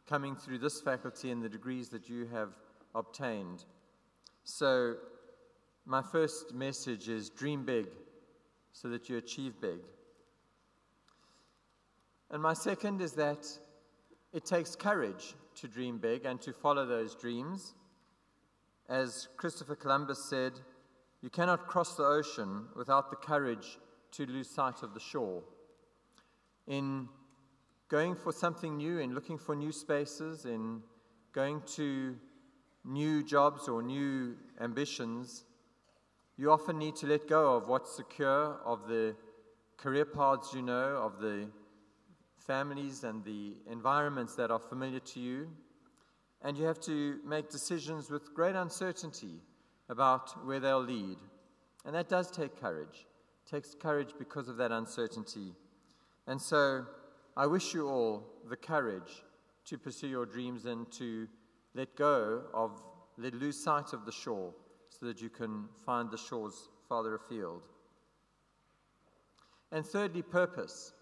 coming through this faculty and the degrees that you have obtained. So my first message is dream big so that you achieve big. And my second is that It takes courage to dream big and to follow those dreams. As Christopher Columbus said, you cannot cross the ocean without the courage to lose sight of the shore. In going for something new, in looking for new spaces, in going to new jobs or new ambitions, you often need to let go of what's secure, of the career paths you know, of the families and the environments that are familiar to you, and you have to make decisions with great uncertainty about where they'll lead. And that does take courage. It takes courage because of that uncertainty. And so I wish you all the courage to pursue your dreams and to let lose sight of the shore so that you can find the shores farther afield. And thirdly, purpose.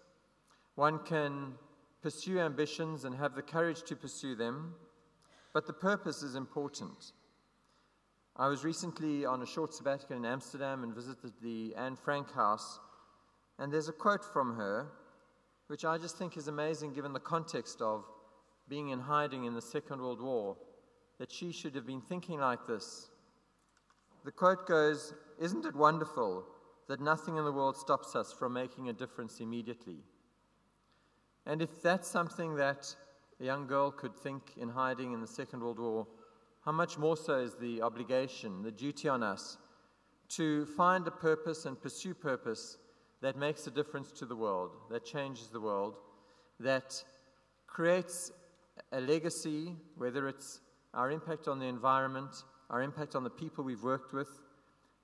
One can pursue ambitions and have the courage to pursue them, but the purpose is important. I was recently on a short sabbatical in Amsterdam and visited the Anne Frank house, and there's a quote from her which I just think is amazing given the context of being in hiding in the Second World War, that she should have been thinking like this. The quote goes, "Isn't it wonderful that nothing in the world stops us from making a difference immediately?" And if that's something that a young girl could think in hiding in the Second World War, how much more so is the obligation, the duty on us to find a purpose and pursue purpose that makes a difference to the world, that changes the world, that creates a legacy, whether it's our impact on the environment, our impact on the people we've worked with,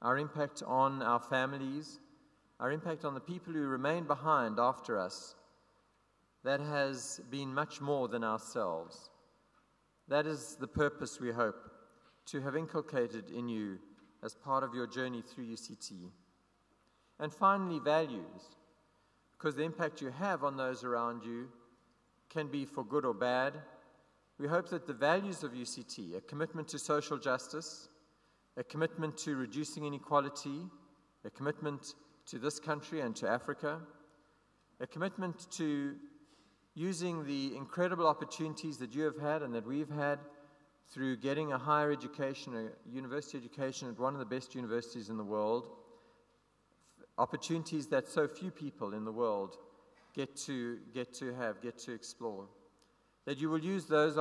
our impact on our families, our impact on the people who remain behind after us, that has been much more than ourselves. That is the purpose we hope to have inculcated in you as part of your journey through UCT. And finally, values, because the impact you have on those around you can be for good or bad. We hope that the values of UCT, a commitment to social justice, a commitment to reducing inequality, a commitment to this country and to Africa, a commitment to using the incredible opportunities that you have had and that we've had through getting a higher education, a university education at one of the best universities in the world, opportunities that so few people in the world get to explore. That you will use those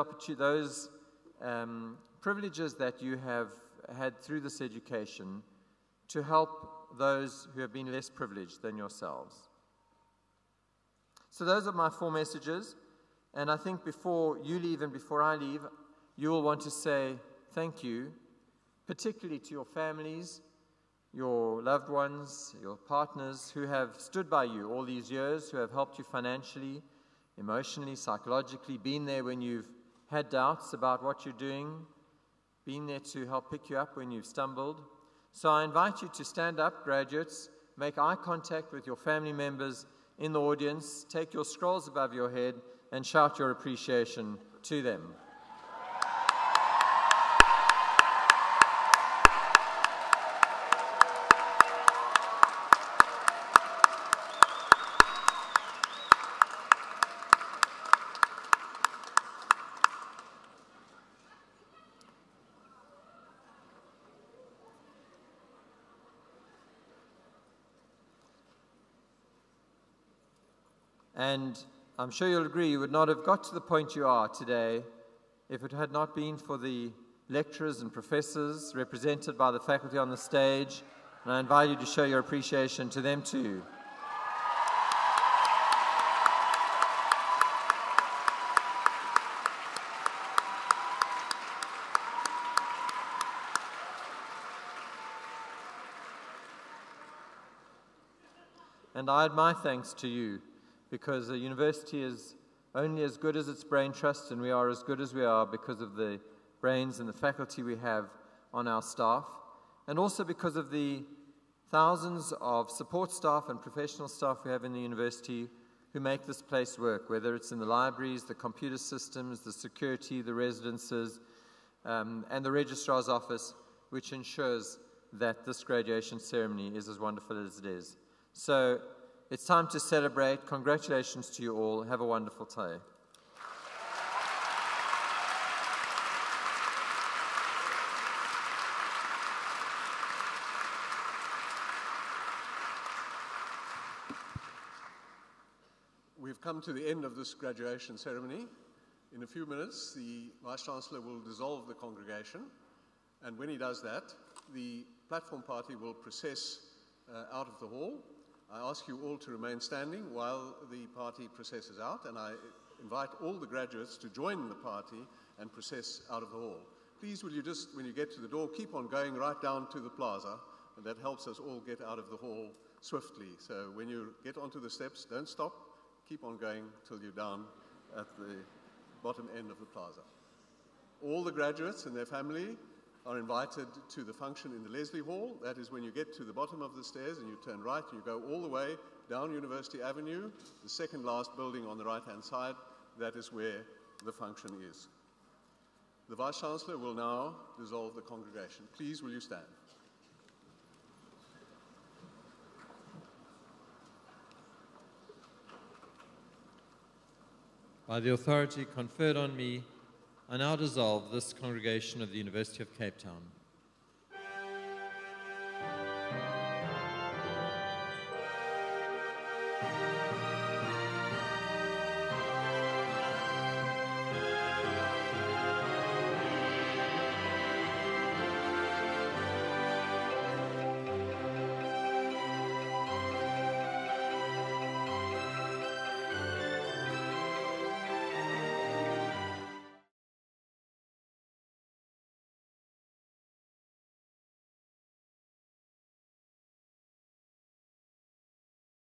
privileges that you have had through this education to help those who have been less privileged than yourselves. So those are my 4 messages, and I think before you leave and before I leave, you will want to say thank you, particularly to your families, your loved ones, your partners who have stood by you all these years, who have helped you financially, emotionally, psychologically, been there when you've had doubts about what you're doing, been there to help pick you up when you've stumbled. So I invite you to stand up, graduates, make eye contact with your family members in the audience, take your scrolls above your head, and shout your appreciation to them. And I'm sure you'll agree you would not have got to the point you are today if it had not been for the lecturers and professors represented by the faculty on the stage, and I invite you to show your appreciation to them too. And I add my thanks to you, because a university is only as good as its brain trust, and we are as good as we are because of the brains and the faculty we have on our staff, and also because of the thousands of support staff and professional staff we have in the university who make this place work, whether it's in the libraries, the computer systems, the security, the residences, and the registrar's office, which ensures that this graduation ceremony is as wonderful as it is. So it's time to celebrate. Congratulations to you all. Have a wonderful day. come to the end of this graduation ceremony. In a few minutes, the Vice-Chancellor will dissolve the congregation, and when he does that, the platform party will process out of the hall. I ask you all to remain standing while the party processes out, and I invite all the graduates to join the party and process out of the hall. Please, will you just, when you get to the door, keep on going right down to the plaza, and that helps us all get out of the hall swiftly. So when you get onto the steps, don't stop, keep on going till you're down at the bottom end of the plaza. All the graduates and their family are invited to the function in the Leslie Hall. That is when you get to the bottom of the stairs and you turn right, you go all the way down University Avenue, the second last building on the right-hand side. That is where the function is. The Vice-Chancellor will now dissolve the congregation. Please, will you stand? By the authority conferred on me, I now dissolve this congregation of the University of Cape Town.